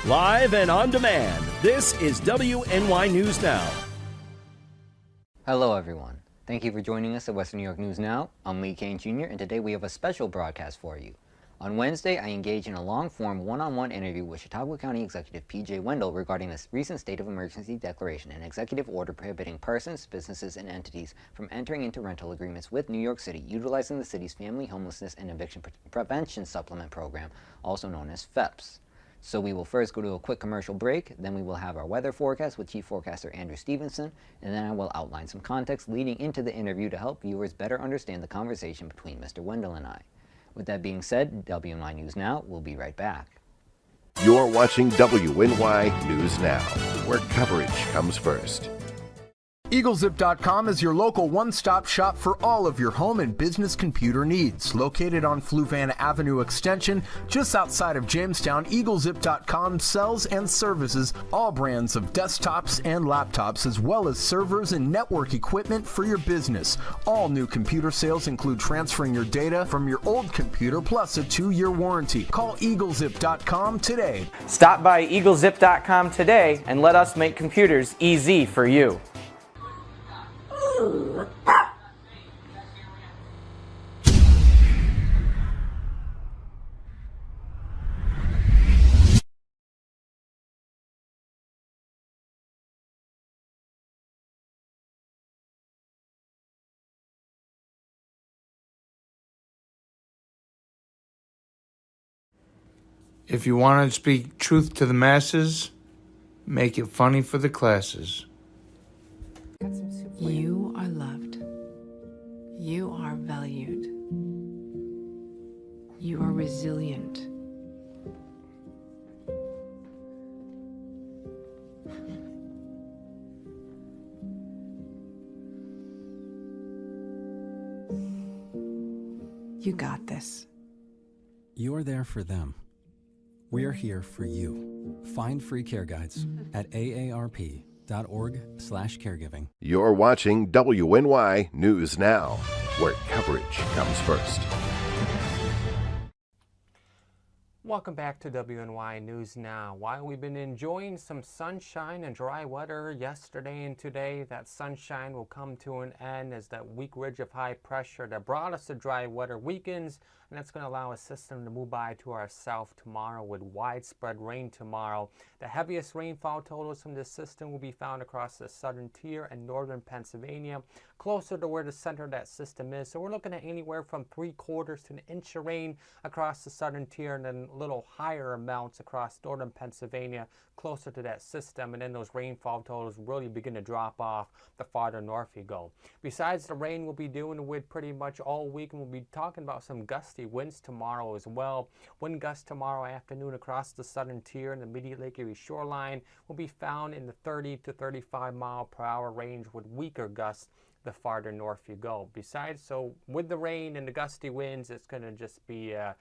Live and on demand, this is WNY News Now. Hello everyone. Thank you for joining us at Western New York News Now. I'm Lee Kane Jr. and today we have a special broadcast for you. On Wednesday, I engaged in a long-form one-on-one interview with Chautauqua County Executive P.J. Wendel regarding the recent state of emergency declaration and executive order prohibiting persons, businesses, and entities from entering into rental agreements with New York City utilizing the city's Family Homelessness and Eviction Prevention Supplement Program, also known as FEPS. So we will first go to a quick commercial break, then we will have our weather forecast with Chief Forecaster Andrew Stevenson, and then I will outline some context leading into the interview to help viewers better understand the conversation between Mr. Wendel and I. With that being said, WNY News Now will be right back. You're watching WNY News Now, where coverage comes first. EagleZip.com is your local one-stop shop for all of your home and business computer needs. Located on Fluvan Avenue Extension, just outside of Jamestown, EagleZip.com sells and services all brands of desktops and laptops, as well as servers and network equipment for your business. All new computer sales include transferring your data from your old computer plus a 2-year warranty. Call EagleZip.com today. Stop by EagleZip.com today and let us make computers easy for you. If you want to speak truth to the masses, make it funny for the classes. You are loved. You are valued. You are resilient. You got this. You're there for them. We're here for you. Find free care guides at aarp.org/caregiving. You're watching WNY News Now, where coverage comes first. Welcome back to WNY News Now. While we've been enjoying some sunshine and dry weather yesterday and today, that sunshine will come to an end as that weak ridge of high pressure that brought us the dry weather weakens, and that's going to allow a system to move by to our south tomorrow with widespread rain tomorrow. The heaviest rainfall totals from this system will be found across the southern tier and northern Pennsylvania, closer to where the center of that system is. So we're looking at anywhere from 3/4 to an inch of rain across the southern tier, and then a little higher amounts across northern Pennsylvania, closer to that system, and then those rainfall totals really begin to drop off the farther north you go. Besides the rain, we'll be dealing with pretty much all week, and we'll be talking about some gusty winds tomorrow as well. Wind gusts tomorrow afternoon across the southern tier and the immediate Lake Erie shoreline will be found in the 30 to 35 mile per hour range, with weaker gusts the farther north you go. Besides, so with the rain and the gusty winds, it's going to just be a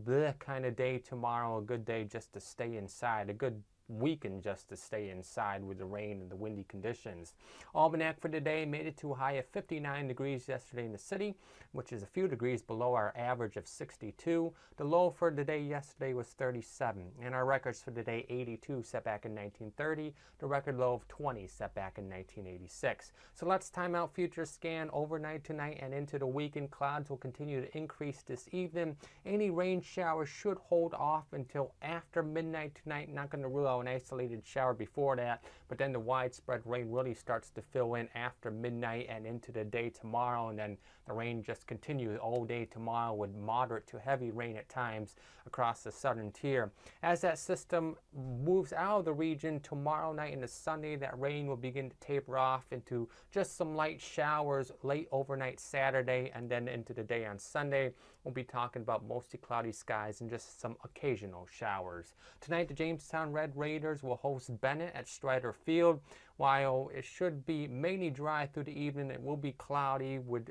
bleh kind of day tomorrow, a good day just to stay inside, a good weekend just to stay inside with the rain and the windy conditions. Almanac for today made it to a high of 59 degrees yesterday in the city, which is a few degrees below our average of 62. The low for today yesterday was 37, and our records for today 82 set back in 1930, the record low of 20 set back in 1986. So let's time out future scan overnight tonight and into the weekend. Clouds will continue to increase this evening. Any rain showers should hold off until after midnight tonight. Not going to rule out an isolated shower before that, but then the widespread rain really starts to fill in after midnight and into the day tomorrow, and then the rain just continues all day tomorrow with moderate to heavy rain at times across the southern tier. As that system moves out of the region tomorrow night into Sunday, that rain will begin to taper off into just some light showers late overnight Saturday, and then into the day on Sunday. We'll be talking about mostly cloudy skies and just some occasional showers. Tonight, the Jamestown Red Raiders will host Bennett at Strider Field. While it should be mainly dry through the evening, it will be cloudy with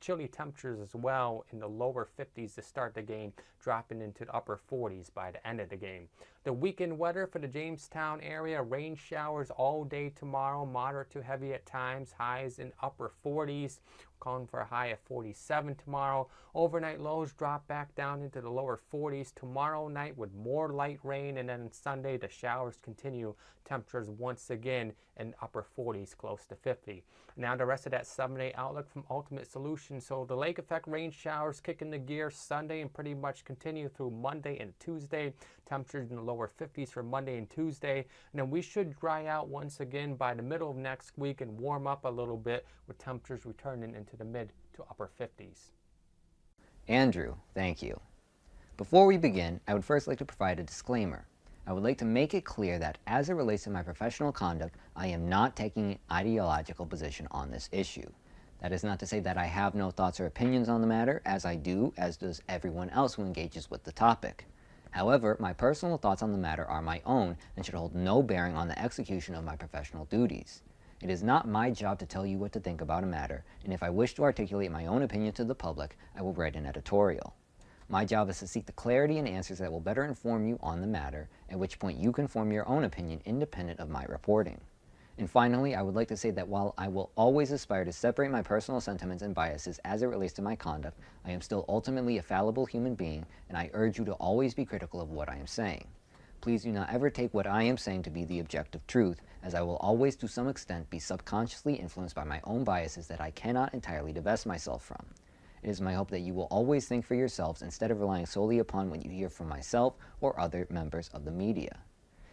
chilly temperatures as well in the lower 50s to start the game, dropping into the upper 40s by the end of the game. The weekend weather for the Jamestown area, rain showers all day tomorrow, moderate to heavy at times, highs in upper 40s, calling for a high of 47 tomorrow. Overnight lows drop back down into the lower 40s tomorrow night with more light rain, and then Sunday the showers continue, temperatures once again in upper 40s close to 50. Now the rest of that 7-day outlook from Ultimate Solutions. So the lake effect rain showers kick into gear Sunday and pretty much continue through Monday and Tuesday. Temperatures in the lower 50s for Monday and Tuesday. And then we should dry out once again by the middle of next week and warm up a little bit with temperatures returning into the mid to upper 50s. Andrew, thank you. Before we begin, I would first like to provide a disclaimer. I would like to make it clear that as it relates to my professional conduct, I am not taking an ideological position on this issue. That is not to say that I have no thoughts or opinions on the matter, as does everyone else who engages with the topic. However, my personal thoughts on the matter are my own and should hold no bearing on the execution of my professional duties. It is not my job to tell you what to think about a matter, and if I wish to articulate my own opinion to the public, I will write an editorial. My job is to seek the clarity and answers that will better inform you on the matter, at which point you can form your own opinion independent of my reporting. And finally, I would like to say that while I will always aspire to separate my personal sentiments and biases as it relates to my conduct, I am still ultimately a fallible human being, and I urge you to always be critical of what I am saying. Please do not ever take what I am saying to be the objective truth, as I will always to some extent be subconsciously influenced by my own biases that I cannot entirely divest myself from. It is my hope that you will always think for yourselves instead of relying solely upon what you hear from myself or other members of the media.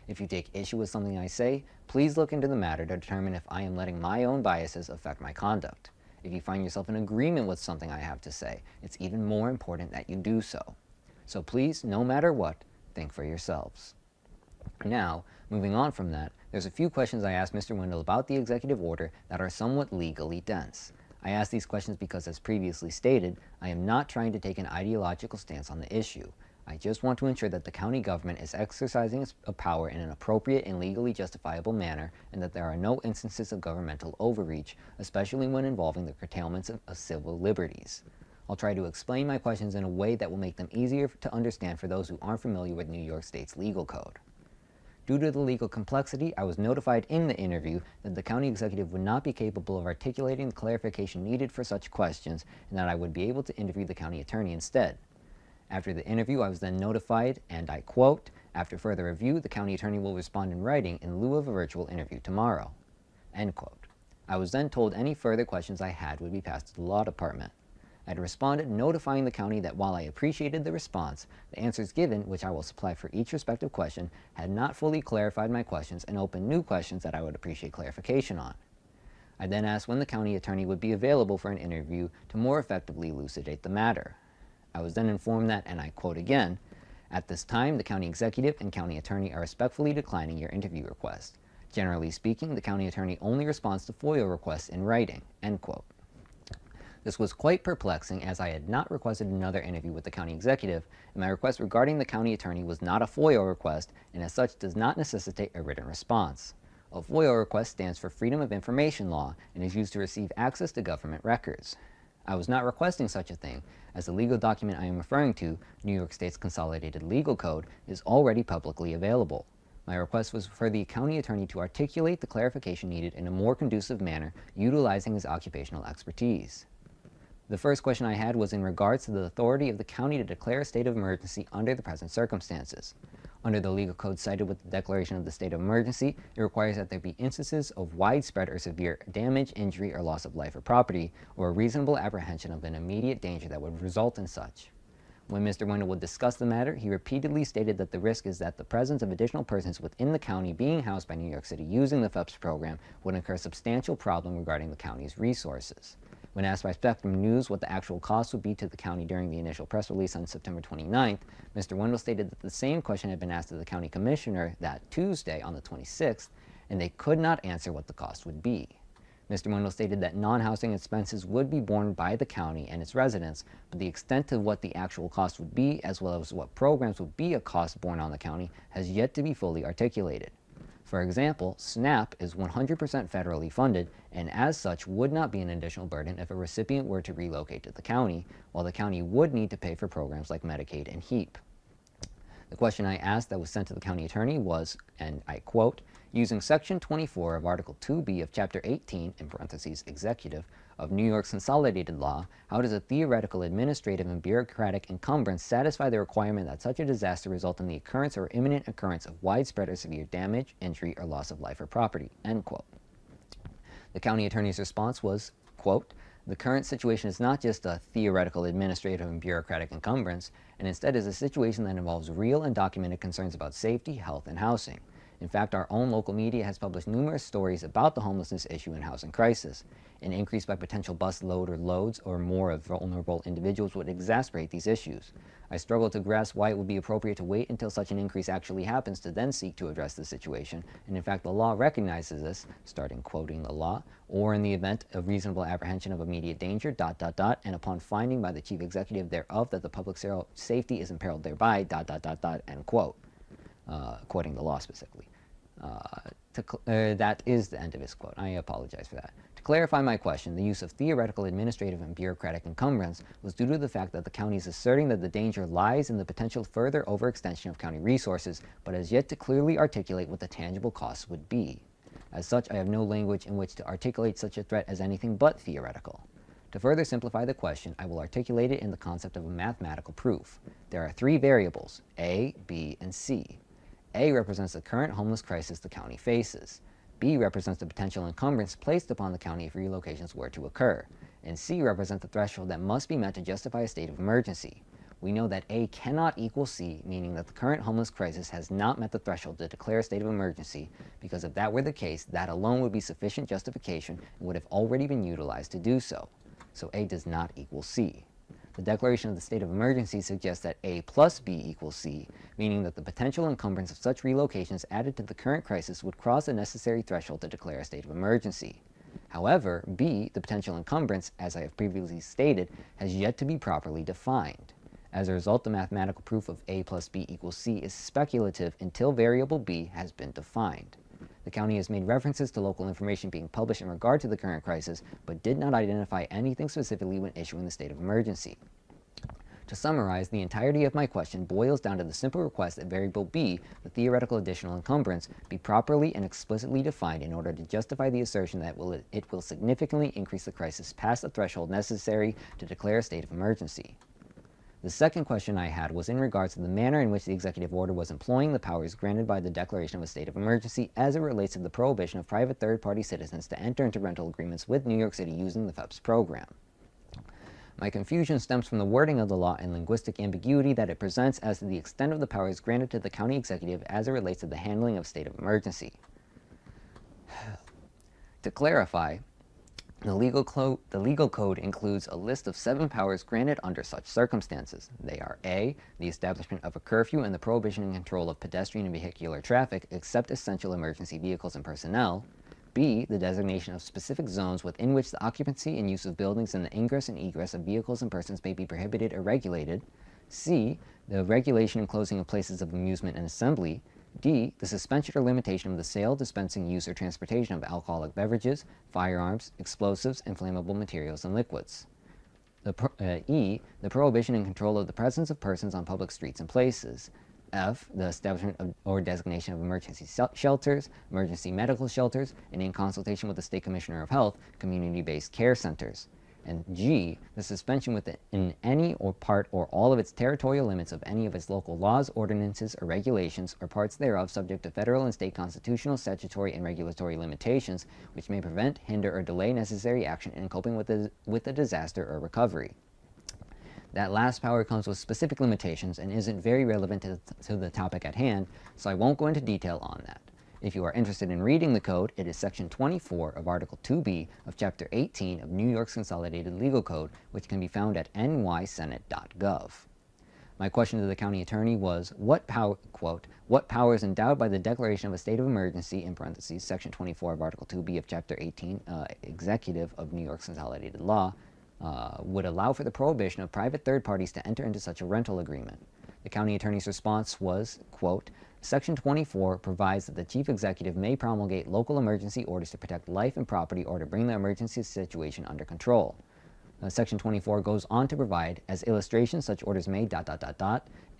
If you take issue with something I say, please look into the matter to determine if I am letting my own biases affect my conduct. If you find yourself in agreement with something I have to say, it's even more important that you do so. So please, no matter what, think for yourselves. Now, moving on from that, there's a few questions I asked Mr. Wendel about the executive order that are somewhat legally dense. I ask these questions because, as previously stated, I am not trying to take an ideological stance on the issue. I just want to ensure that the county government is exercising its power in an appropriate and legally justifiable manner, and that there are no instances of governmental overreach, especially when involving the curtailments of civil liberties. I'll try to explain my questions in a way that will make them easier to understand for those who aren't familiar with New York State's legal code. Due to the legal complexity, I was notified in the interview that the county executive would not be capable of articulating the clarification needed for such questions, and that I would be able to interview the county attorney instead. After the interview, I was then notified, and I quote, "After further review, the county attorney will respond in writing in lieu of a virtual interview tomorrow." End quote. I was then told any further questions I had would be passed to the law department. I had responded notifying the county that while I appreciated the response, the answers given, which I will supply for each respective question, had not fully clarified my questions and opened new questions that I would appreciate clarification on. I then asked when the county attorney would be available for an interview to more effectively elucidate the matter. I was then informed that, and I quote again, "At this time, the county executive and county attorney are respectfully declining your interview request. Generally speaking, the county attorney only responds to FOIA requests in writing." End quote. This was quite perplexing, as I had not requested another interview with the county executive, and my request regarding the county attorney was not a FOIA request, and as such does not necessitate a written response. A FOIA request stands for Freedom of Information Law and is used to receive access to government records. I was not requesting such a thing, as the legal document I am referring to, New York State's Consolidated Legal Code, is already publicly available. My request was for the county attorney to articulate the clarification needed in a more conducive manner, utilizing his occupational expertise. The first question I had was in regards to the authority of the county to declare a state of emergency under the present circumstances. Under the legal code cited with the declaration of the state of emergency, it requires that there be instances of widespread or severe damage, injury, or loss of life or property, or a reasonable apprehension of an immediate danger that would result in such. When Mr. Wendel would discuss the matter, he repeatedly stated that the risk is that the presence of additional persons within the county being housed by New York City using the FEPS program would incur a substantial problem regarding the county's resources. When asked by Spectrum News what the actual cost would be to the county during the initial press release on September 29th, Mr. Wendel stated that the same question had been asked of the county commissioner that Tuesday on the 26th, and they could not answer what the cost would be. Mr. Wendel stated that non-housing expenses would be borne by the county and its residents, but the extent of what the actual cost would be, as well as what programs would be a cost borne on the county, has yet to be fully articulated. For example, SNAP is 100% federally funded and as such would not be an additional burden if a recipient were to relocate to the county, while the county would need to pay for programs like Medicaid and HEAP. The question I asked that was sent to the county attorney was, and I quote, using Section 24 of Article 2B of Chapter 18, in parentheses, Executive, of New York's Consolidated Law, how does a theoretical, administrative, and bureaucratic encumbrance satisfy the requirement that such a disaster result in the occurrence or imminent occurrence of widespread or severe damage, injury, or loss of life or property, end quote. The county attorney's response was, quote, the current situation is not just a theoretical, administrative, and bureaucratic encumbrance, and instead is a situation that involves real and documented concerns about safety, health, and housing. In fact, our own local media has published numerous stories about the homelessness issue and housing crisis. An increase by potential bus load or loads or more of vulnerable individuals would exacerbate these issues. I struggle to grasp why it would be appropriate to wait until such an increase actually happens to then seek to address the situation, and in fact the law recognizes this, starting quoting the law, or in the event of reasonable apprehension of immediate danger, ... and upon finding by the chief executive thereof that the public safety is imperiled thereby, ... end quote. Quoting the law specifically. That is the end of his quote. I apologize for that. To clarify my question, the use of theoretical, administrative, and bureaucratic encumbrance was due to the fact that the county is asserting that the danger lies in the potential further overextension of county resources, but has yet to clearly articulate what the tangible costs would be. As such, I have no language in which to articulate such a threat as anything but theoretical. To further simplify the question, I will articulate it in the concept of a mathematical proof. There are three variables, A, B, and C. A represents the current homeless crisis the county faces. B represents the potential encumbrance placed upon the county if relocations were to occur. And C represents the threshold that must be met to justify a state of emergency. We know that A cannot equal C, meaning that the current homeless crisis has not met the threshold to declare a state of emergency, because if that were the case, that alone would be sufficient justification and would have already been utilized to do so. So A does not equal C. The declaration of the state of emergency suggests that A plus B equals C, meaning that the potential encumbrance of such relocations added to the current crisis would cross the necessary threshold to declare a state of emergency. However, B, the potential encumbrance, as I have previously stated, has yet to be properly defined. As a result, the mathematical proof of A plus B equals C is speculative until variable B has been defined. The county has made references to local information being published in regard to the current crisis, but did not identify anything specifically when issuing the state of emergency. To summarize, the entirety of my question boils down to the simple request that variable B, the theoretical additional encumbrance, be properly and explicitly defined in order to justify the assertion that it will significantly increase the crisis past the threshold necessary to declare a state of emergency. The second question I had was in regards to the manner in which the executive order was employing the powers granted by the declaration of a state of emergency as it relates to the prohibition of private third-party citizens to enter into rental agreements with New York City using the FEPS program. My confusion stems from the wording of the law and linguistic ambiguity that it presents as to the extent of the powers granted to the county executive as it relates to the handling of state of emergency. To clarify, the legal code includes a list of 7 powers granted under such circumstances. They are A, the establishment of a curfew and the prohibition and control of pedestrian and vehicular traffic except essential emergency vehicles and personnel. B, the designation of specific zones within which the occupancy and use of buildings and the ingress and egress of vehicles and persons may be prohibited or regulated. C, the regulation and closing of places of amusement and assembly. D, the suspension or limitation of the sale, dispensing, use, or transportation of alcoholic beverages, firearms, explosives, inflammable materials, and liquids. E, the prohibition and control of the presence of persons on public streets and places. F, the establishment of, or designation of emergency shelters, emergency medical shelters, and in consultation with the State Commissioner of Health, community-based care centers. And G, the suspension within any or part or all of its territorial limits of any of its local laws, ordinances, or regulations, or parts thereof subject to federal and state constitutional, statutory, and regulatory limitations, which may prevent, hinder, or delay necessary action in coping with the disaster or recovery. That last power comes with specific limitations and isn't very relevant to the topic at hand, so I won't go into detail on that. If you are interested in reading the code, it is Section 24 of Article 2B of Chapter 18 of New York's Consolidated Legal Code, which can be found at nysenate.gov. My question to the county attorney was, what powers endowed by the declaration of a state of emergency, in parentheses, Section 24 of Article 2B of Chapter 18, Executive of New York's Consolidated Law, would allow for the prohibition of private third parties to enter into such a rental agreement. The county attorney's response was, quote, Section 24 provides that the chief executive may promulgate local emergency orders to protect life and property or to bring the emergency situation under control. Section 24 goes on to provide, as illustration, such orders may ...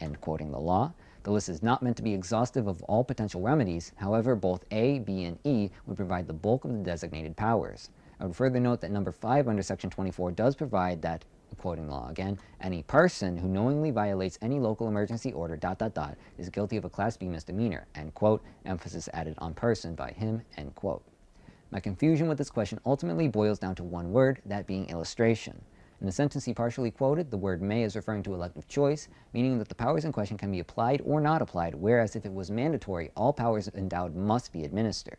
and quoting the law. The list is not meant to be exhaustive of all potential remedies. However, both A, B, and E would provide the bulk of the designated powers. I would further note that number 5 under Section 24 does provide that, quoting the law again, any person who knowingly violates any local emergency order ... is guilty of a Class B misdemeanor, end quote, emphasis added on person by him, end quote. My confusion with this question ultimately boils down to one word, that being illustration. In the sentence he partially quoted, the word may is referring to elective choice, meaning that the powers in question can be applied or not applied, whereas if it was mandatory, all powers endowed must be administered.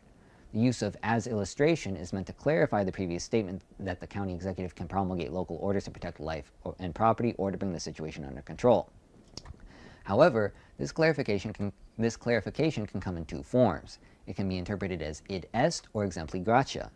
The use of as illustration is meant to clarify the previous statement that the county executive can promulgate local orders to protect life and property or to bring the situation under control. However, this clarification can come in two forms. It can be interpreted as id est or exempli gratia.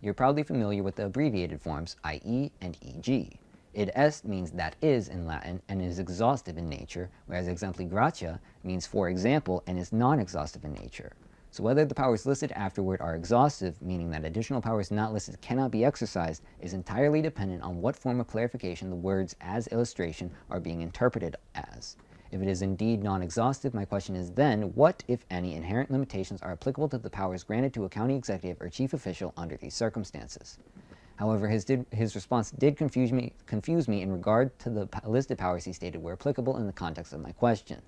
You're probably familiar with the abbreviated forms i.e. and e.g. Id est means that is in Latin and is exhaustive in nature, whereas exempli gratia means for example and is non-exhaustive in nature. So whether the powers listed afterward are exhaustive, meaning that additional powers not listed cannot be exercised, is entirely dependent on what form of clarification the words as illustration are being interpreted as. If it is indeed non-exhaustive, my question is then, what, if any, inherent limitations are applicable to the powers granted to a county executive or chief official under these circumstances? However, his response did confuse me in regard to the listed powers he stated were applicable in the context of my question.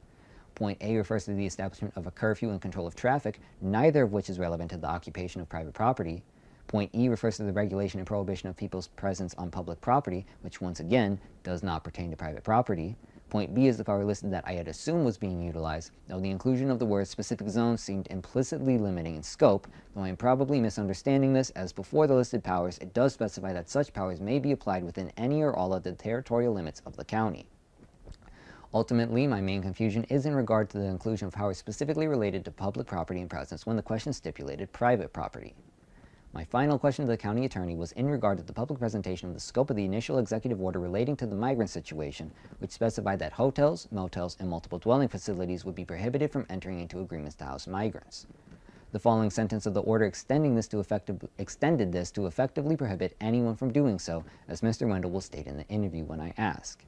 Point A refers to the establishment of a curfew and control of traffic, neither of which is relevant to the occupation of private property. Point E refers to the regulation and prohibition of people's presence on public property, which once again does not pertain to private property. Point B is the power listed that I had assumed was being utilized, though the inclusion of the word specific zone seemed implicitly limiting in scope, though I am probably misunderstanding this, as before the listed powers, it does specify that such powers may be applied within any or all of the territorial limits of the county. Ultimately, my main confusion is in regard to the inclusion of powers specifically related to public property and presence when the question stipulated private property. My final question to the county attorney was in regard to the public presentation of the scope of the initial executive order relating to the migrant situation, which specified that hotels, motels, and multiple dwelling facilities would be prohibited from entering into agreements to house migrants. The following sentence of the order extended this to effectively prohibit anyone from doing so, as Mr. Wendel will state in the interview when I ask.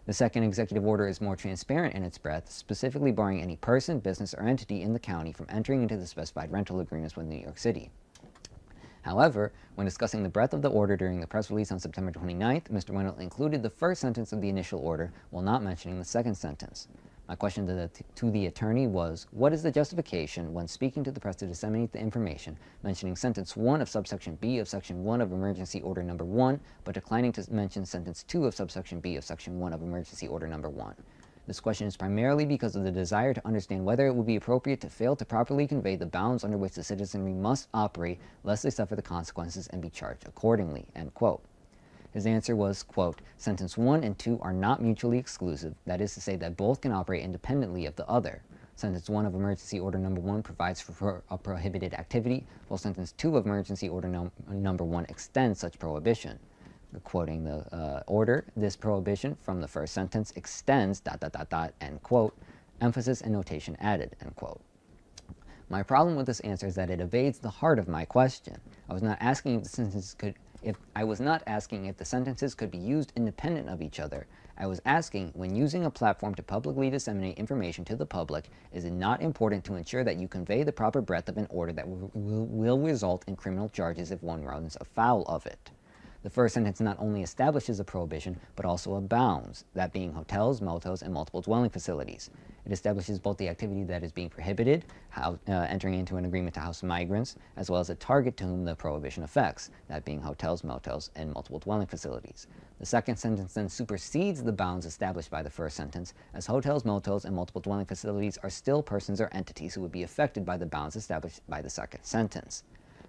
The second executive order is more transparent in its breadth, specifically barring any person, business, or entity in the county from entering into the specified rental agreements with New York City. However, when discussing the breadth of the order during the press release on September 29th, Mr. Wendel included the first sentence of the initial order while not mentioning the second sentence. My question to the attorney was, what is the justification when speaking to the press to disseminate the information, mentioning sentence 1 of subsection B of section 1 of emergency order number 1, but declining to mention sentence 2 of subsection B of section 1 of emergency order number 1? This question is primarily because of the desire to understand whether it would be appropriate to fail to properly convey the bounds under which the citizenry must operate lest they suffer the consequences and be charged accordingly, end quote. His answer was, quote, sentence 1 and 2 are not mutually exclusive, that is to say that both can operate independently of the other. Sentence 1 of emergency order number 1 provides for a prohibited activity, while sentence 2 of emergency order number 1 extends such prohibition. Quoting the order, this prohibition from the first sentence extends ... end quote, emphasis and notation added, end quote. My problem with this answer is that it evades the heart of my question. I was not asking if the sentences could be used independent of each other. I was asking, when using a platform to publicly disseminate information to the public, is it not important to ensure that you convey the proper breadth of an order that will result in criminal charges if one runs afoul of it? The first sentence not only establishes a prohibition, but also a bounds, that being hotels, motels, and multiple dwelling facilities. It establishes both the activity that is being prohibited, entering into an agreement to house migrants, as well as a target to whom the prohibition affects, that being hotels, motels, and multiple dwelling facilities. The second sentence then supersedes the bounds established by the first sentence, as hotels, motels, and multiple dwelling facilities are still persons or entities who would be affected by the bounds established by the second sentence.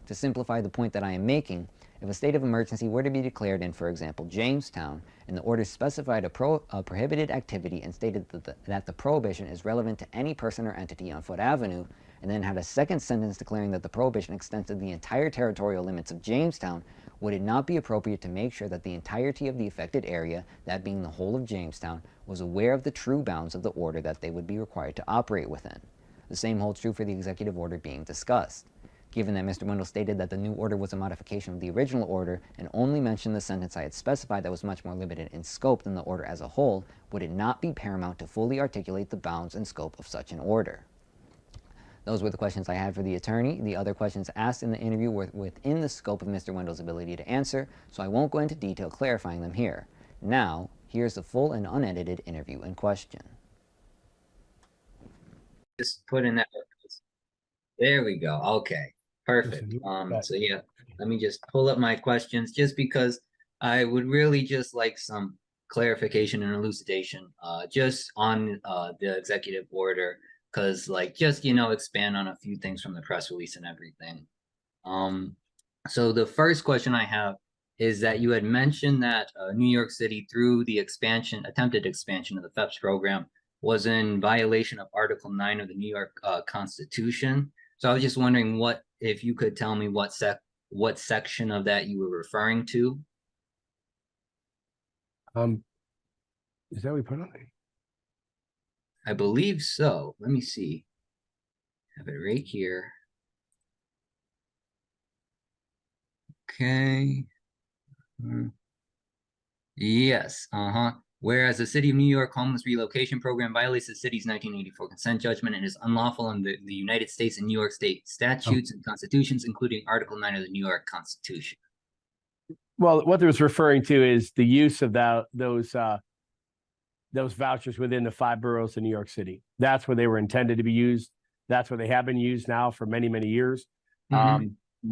To simplify the point that I am making, if a state of emergency were to be declared in, for example, Jamestown, and the order specified a prohibited activity and stated that the prohibition is relevant to any person or entity on Foote Avenue, and then had a second sentence declaring that the prohibition extends to the entire territorial limits of Jamestown, would it not be appropriate to make sure that the entirety of the affected area, that being the whole of Jamestown, was aware of the true bounds of the order that they would be required to operate within? The same holds true for the executive order being discussed. Given that Mr. Wendel stated that the new order was a modification of the original order and only mentioned the sentence I had specified that was much more limited in scope than the order as a whole, would it not be paramount to fully articulate the bounds and scope of such an order? Those were the questions I had for the attorney. The other questions asked in the interview were within the scope of Mr. Wendel's ability to answer, so I won't go into detail clarifying them here. Now, here's the full and unedited interview in question. Just put in that. There we go. Okay. Perfect. So yeah, let me just pull up my questions just because I would really just like some clarification and elucidation just on the executive order, because like just, you know, expand on a few things from the press release and everything. So the first question I have is that you had mentioned that New York City, through the attempted expansion of the FEPS program, was in violation of Article 9 of the New York Constitution. So I was just wondering if you could tell me what section of that you were referring to. Is that what we put on it? I believe so. Let me see. Have it right here. Okay. Yes. Whereas the City of New York Homeless Relocation Program violates the city's 1984 consent judgment and is unlawful under the United States and New York State statutes and constitutions, including Article 9 of the New York Constitution. Well, what it was referring to is the use of those vouchers within the 5 boroughs of New York City. That's where they were intended to be used. That's where they have been used now for many, many years. Now,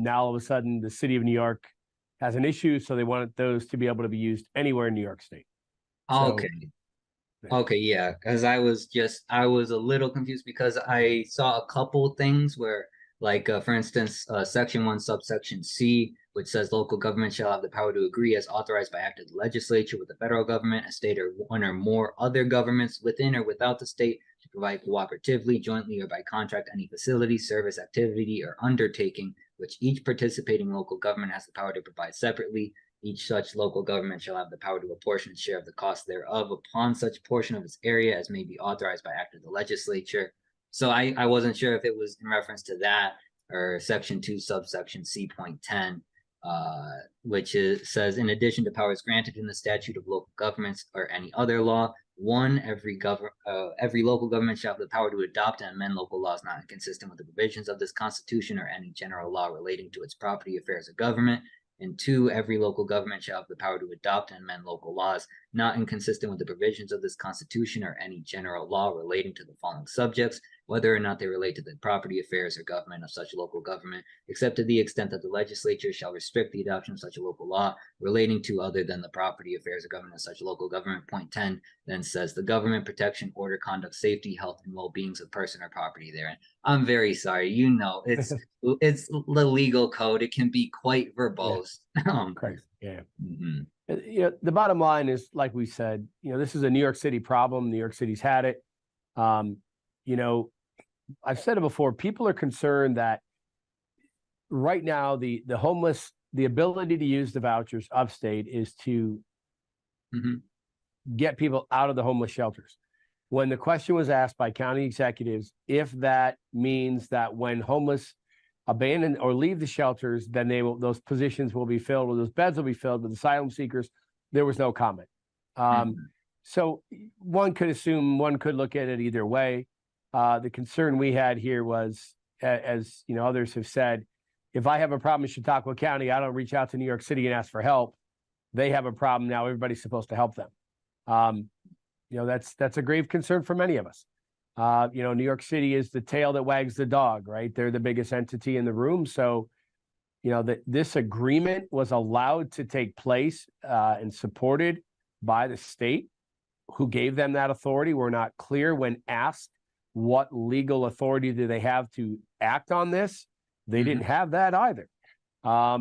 all of a sudden, the City of New York has an issue, so they wanted those to be able to be used anywhere in New York State. Okay. Okay, yeah, because I was a little confused because I saw a couple things where, like, for instance, Section 1, subsection C, which says local government shall have the power to agree as authorized by act of the legislature with the federal government, a state, or one or more other governments within or without the state to provide cooperatively, jointly, or by contract any facility, service, activity, or undertaking which each participating local government has the power to provide separately. Each such local government shall have the power to apportion its share of the cost thereof upon such portion of its area as may be authorized by act of the legislature. So I wasn't sure if it was in reference to that or Section 2, subsection C.10, which says, in addition to powers granted in the statute of local governments or any other law, every local government shall have the power to adopt and amend local laws not inconsistent with the provisions of this Constitution or any general law relating to its property affairs of government. And 2, every local government shall have the power to adopt and amend local laws not inconsistent with the provisions of this Constitution or any general law relating to the following subjects, whether or not they relate to the property affairs or government of such local government, except to the extent that the legislature shall restrict the adoption of such a local law relating to other than the property affairs or government of such local government. Point 10 then says the government, protection, order, conduct, safety, health, and well-beings of person or property therein. I'm very sorry. You know, it's the legal code. It can be quite verbose. Correct. Yeah. You know, the bottom line is, like we said, you know, this is a New York City problem. New York City's had it. You know, I've said it before. People are concerned that right now the homeless, the ability to use the vouchers upstate is to get people out of the homeless shelters. When the question was asked by county executives, if that means that when homeless abandon or leave the shelters, then those positions will be filled, or those beds will be filled with asylum seekers, there was no comment. So one could assume, one could look at it either way. The concern we had here was, as you know, others have said, if I have a problem in Chautauqua County, I don't reach out to New York City and ask for help. They have a problem now. Everybody's supposed to help them. You know, that's a grave concern for many of us. You know, New York City is the tail that wags the dog, right? They're the biggest entity in the room. So, you know, this agreement was allowed to take place and supported by the state, who gave them that authority. We're not clear when asked what legal authority do they have to act on this. They didn't have that either.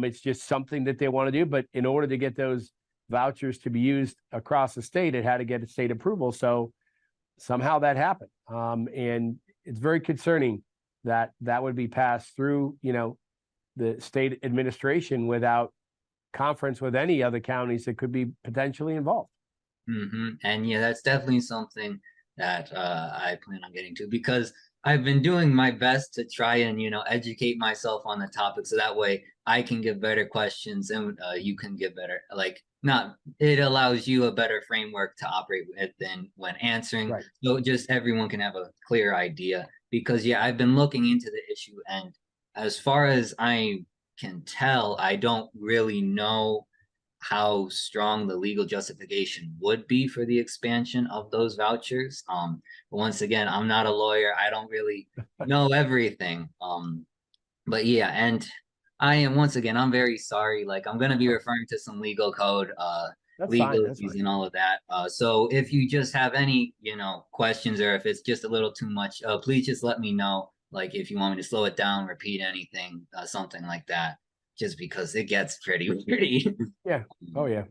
It's just something that they want to do. But in order to get those vouchers to be used across the state, it had to get a state approval. So somehow that happened. And it's very concerning that that would be passed through, you know, the state administration without conference with any other counties that could be potentially involved. And yeah, that's definitely something that I plan on getting to, because I've been doing my best to try and, educate myself on the topic, so that way I can give better questions and you can give better, it allows you a better framework to operate with than when answering. Right. So just everyone can have a clear idea, because yeah, I've been looking into the issue, and as far as I can tell, I don't really know how strong the legal justification would be for the expansion of those vouchers. But once again, I'm not a lawyer. I don't really know everything. But yeah, and once again, I'm very sorry. I'm going to be referring to some legal code, legalities and all of that. So if you just have any, questions, or if it's just a little too much, please just let me know. If you want me to slow it down, repeat anything, something like that, just because it gets pretty weird. Yeah. Oh yeah.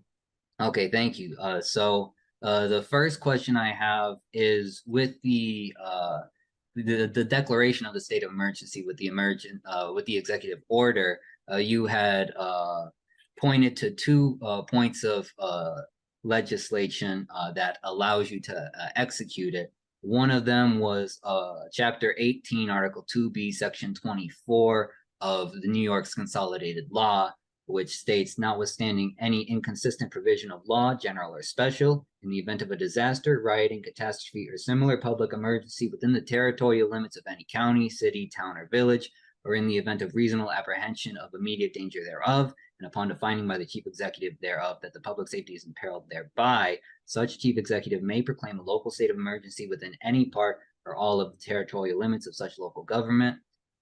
Okay, thank you. So the first question I have is with the declaration of the state of emergency, with the executive order. You had pointed to two points of legislation that allows you to execute it. One of them was Chapter 18, Article 2B, Section 24 of the New York's Consolidated Law, which states, notwithstanding any inconsistent provision of law, general or special, in the event of a disaster, rioting, catastrophe, or similar public emergency within the territorial limits of any county, city, town, or village, or in the event of reasonable apprehension of immediate danger thereof, and upon defining by the chief executive thereof that the public safety is imperiled thereby, such chief executive may proclaim a local state of emergency within any part or all of the territorial limits of such local government.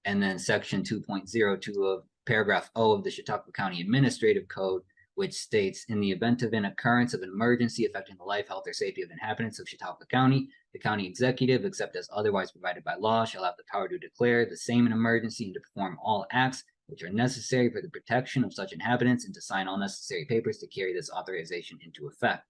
And then Section 2.02 of Paragraph O of the Chautauqua County Administrative Code, which states, in the event of an occurrence of an emergency affecting the life, health, or safety of inhabitants of Chautauqua County, the county executive, except as otherwise provided by law, shall have the power to declare the same an emergency and to perform all acts which are necessary for the protection of such inhabitants, and to sign all necessary papers to carry this authorization into effect.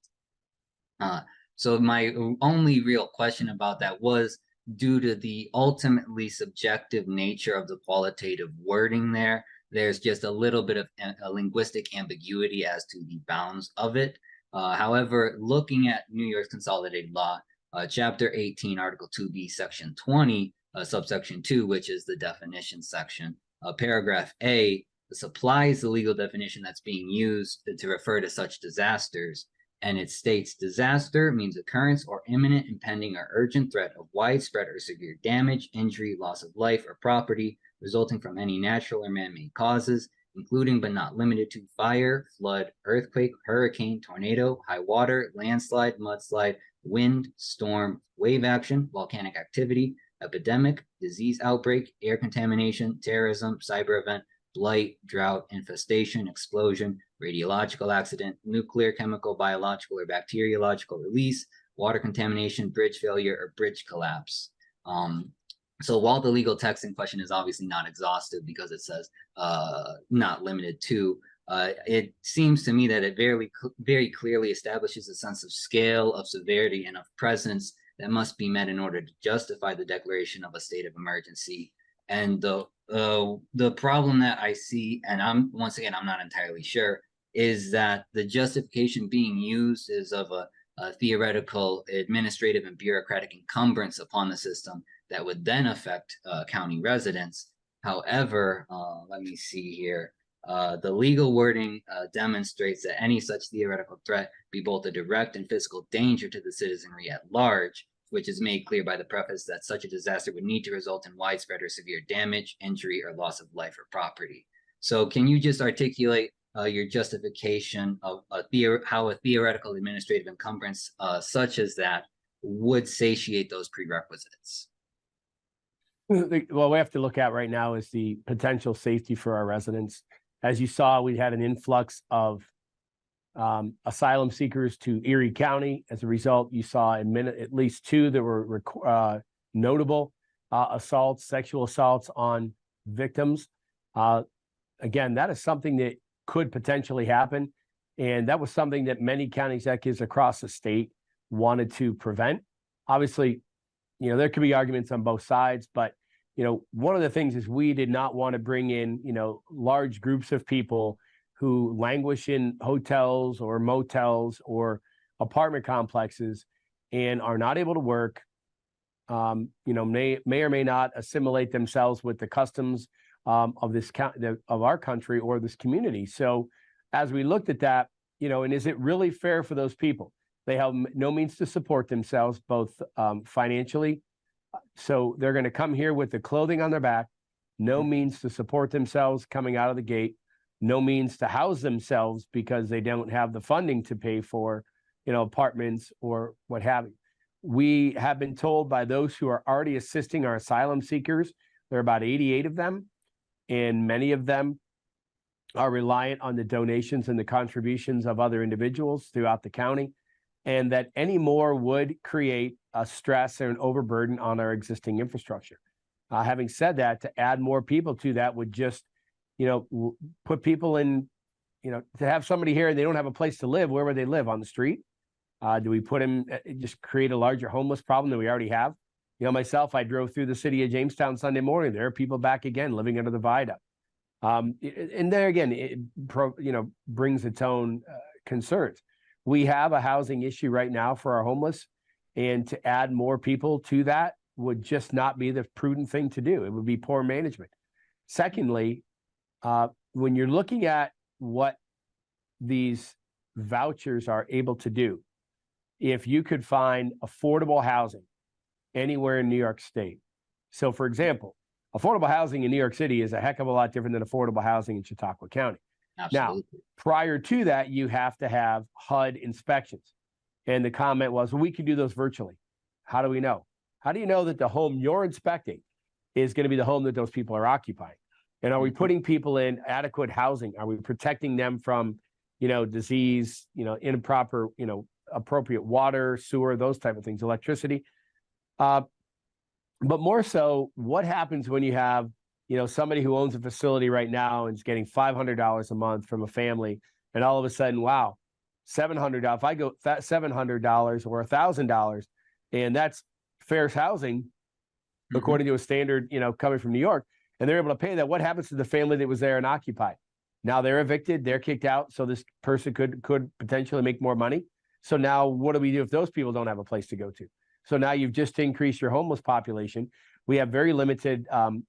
So my only real question about that was, due to the ultimately subjective nature of the qualitative wording there, there's just a little bit of a linguistic ambiguity as to the bounds of it. However, looking at New York's Consolidated Law, Chapter 18, Article 2B, Section 20, subsection 2, which is the definition section, Paragraph A supplies the legal definition that's being used to refer to such disasters. And it states, disaster means occurrence or imminent, impending, or urgent threat of widespread or severe damage, injury, loss of life or property resulting from any natural or man-made causes, including but not limited to fire, flood, earthquake, hurricane, tornado, high water, landslide, mudslide, wind, storm, wave action, volcanic activity, epidemic, disease outbreak, air contamination, terrorism, cyber event, blight, drought, infestation, explosion, radiological accident, nuclear, chemical, biological, or bacteriological release, water contamination, bridge failure, or bridge collapse. So while the legal text in question is obviously not exhaustive because it says not limited to, it seems to me that it very clearly establishes a sense of scale, of severity, and of presence that must be met in order to justify the declaration of a state of emergency. And the problem that I see, and once again, I'm not entirely sure, is that the justification being used is of a theoretical, administrative, and bureaucratic encumbrance upon the system that would then affect county residents. However, let me see here. The legal wording demonstrates that any such theoretical threat be both a direct and physical danger to the citizenry at large, which is made clear by the preface that such a disaster would need to result in widespread or severe damage, injury, or loss of life or property. So can you just articulate your justification of how a theoretical administrative encumbrance such as that would satiate those prerequisites? What we have to look at right now is the potential safety for our residents. As you saw, we had an influx of asylum seekers to Erie County. As a result, you saw at least two that were notable assaults, sexual assaults on victims. Again, that is something that could potentially happen. And that was something that many county executives across the state wanted to prevent. Obviously, there could be arguments on both sides, but one of the things is we did not want to bring in, large groups of people who languish in hotels or motels or apartment complexes and are not able to work, may or may not assimilate themselves with the customs of our country or this community. So as we looked at that, and is it really fair for those people? They have no means to support themselves, both financially. So they're going to come here with the clothing on their back, no means to support themselves coming out of the gate, no means to house themselves because they don't have the funding to pay for, apartments or what have you. We have been told by those who are already assisting our asylum seekers, there are about 88 of them, and many of them are reliant on the donations and the contributions of other individuals throughout the county, and that any more would create a stress and an overburden on our existing infrastructure. Having said that, to add more people to that would just, put people in, to have somebody here and they don't have a place to live, where would they live? On the street? Do we put them, just create a larger homeless problem than we already have? Myself, I drove through the city of Jamestown Sunday morning. There are people back again living under the viaduct. And there again, it brings its own concerns. We have a housing issue right now for our homeless, and to add more people to that would just not be the prudent thing to do. It would be poor management. Secondly, when you're looking at what these vouchers are able to do, if you could find affordable housing anywhere in New York State. So for example, affordable housing in New York City is a heck of a lot different than affordable housing in Chautauqua County. Absolutely. Now, prior to that, you have to have HUD inspections. And the comment was, well, we can do those virtually. How do we know? How do you know that the home you're inspecting is going to be the home that those people are occupying? And are we putting people in adequate housing? Are we protecting them from, disease, improper, appropriate water, sewer, those type of things, electricity? But more so, what happens when you have, somebody who owns a facility right now and is getting $500 a month from a family, and all of a sudden, wow, $700. If I go $700 or $1,000, and that's fair housing, according to a standard, coming from New York, and they're able to pay that, what happens to the family that was there and occupied? Now they're evicted, they're kicked out, so this person could potentially make more money. So now what do we do if those people don't have a place to go to? So now you've just increased your homeless population. We have very limited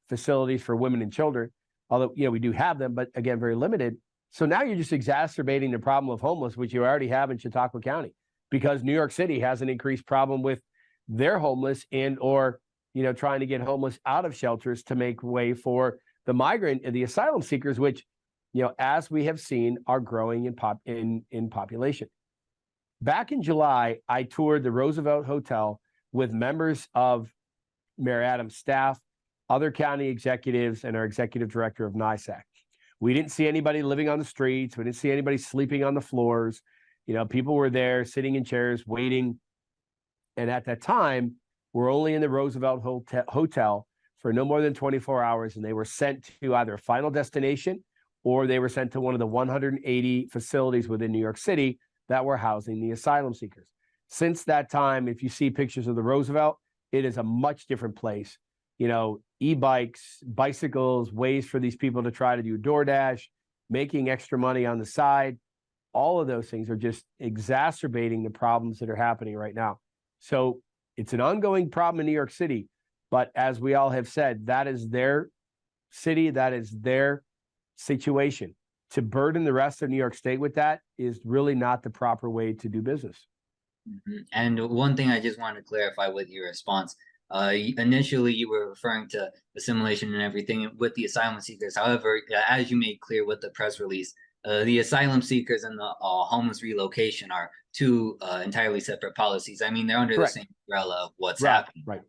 facilities for women and children, although, we do have them, but again, very limited. So now you're just exacerbating the problem of homeless, which you already have in Chautauqua County, because New York City has an increased problem with their homeless or trying to get homeless out of shelters to make way for the migrant and the asylum seekers, which, as we have seen, are growing in population. Back in July, I toured the Roosevelt Hotel with members of Mayor Adams' staff, other county executives, and our executive director of NYSAC. We didn't see anybody living on the streets. We didn't see anybody sleeping on the floors. People were there sitting in chairs, waiting. And at that time, we're only in the Roosevelt Hotel for no more than 24 hours, and they were sent to either a final destination or they were sent to one of the 180 facilities within New York City that were housing the asylum seekers. Since that time, if you see pictures of the Roosevelt, it is a much different place. E-bikes, bicycles, ways for these people to try to do DoorDash, making extra money on the side. All of those things are just exacerbating the problems that are happening right now. So it's an ongoing problem in New York City, but as we all have said, that is their city, that is their situation. To burden the rest of New York State with that is really not the proper way to do business. And one thing I just wanted to clarify with your response, initially you were referring to assimilation and everything with the asylum seekers. However, as you made clear with the press release, the asylum seekers and the homeless relocation are two entirely separate policies. I mean, they're under Correct. the same umbrella of what's happening. Right.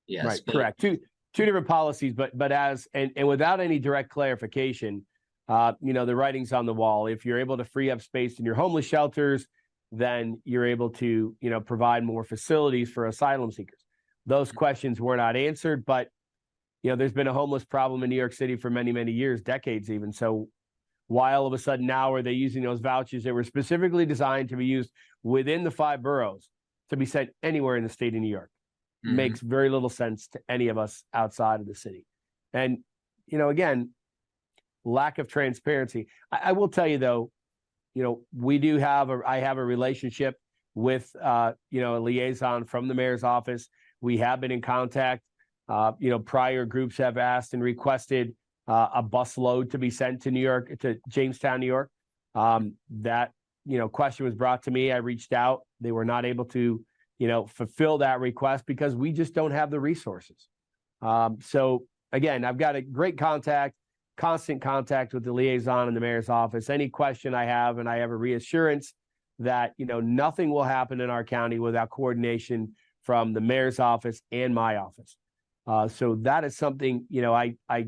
Yes. Right. Correct. Two different policies, but as and without any direct clarification, the writing's on the wall. If you're able to free up space in your homeless shelters, then you're able to, provide more facilities for asylum seekers. Those questions were not answered, but, there's been a homeless problem in New York City for many, many years, decades even. So why all of a sudden now are they using those vouchers that were specifically designed to be used within the 5 boroughs to be sent anywhere in the state of New York? Makes very little sense to any of us outside of the city. And, again, lack of transparency. I will tell you though, I have a relationship with, a liaison from the mayor's office. We have been in contact. Prior groups have asked and requested a bus load to be sent to Jamestown, New York. That question was brought to me. I reached out. They were not able to, fulfill that request because we just don't have the resources. So again, I've got a great constant contact with the liaison in the mayor's office. Any question I have, and I have a reassurance that, nothing will happen in our county without coordination from the mayor's office and my office. So that is something, I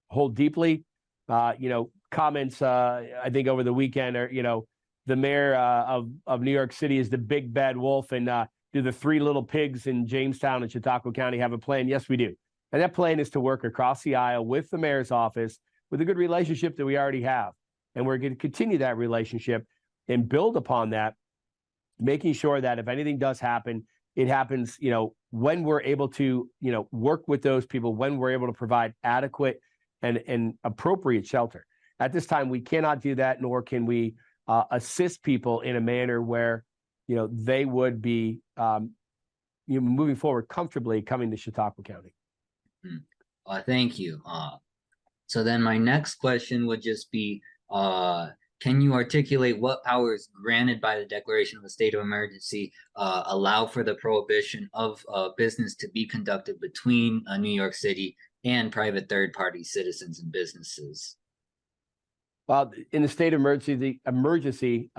hold deeply. Comments, I think over the weekend are, the mayor of New York City is the big bad wolf, and do the three little pigs in Jamestown and Chautauqua County have a plan? Yes, we do. And that plan is to work across the aisle with the mayor's office with a good relationship that we already have. And we're going to continue that relationship and build upon that, making sure that if anything does happen, it happens, when we're able to, work with those people, when we're able to provide adequate and appropriate shelter. At this time, we cannot do that, nor can we assist people in a manner where, they would be moving forward comfortably coming to Chautauqua County. Thank you. So then my next question would just be, can you articulate what powers granted by the declaration of a state of emergency allow for the prohibition of business to be conducted between New York City and private third-party citizens and businesses? Well, in the state of emergency,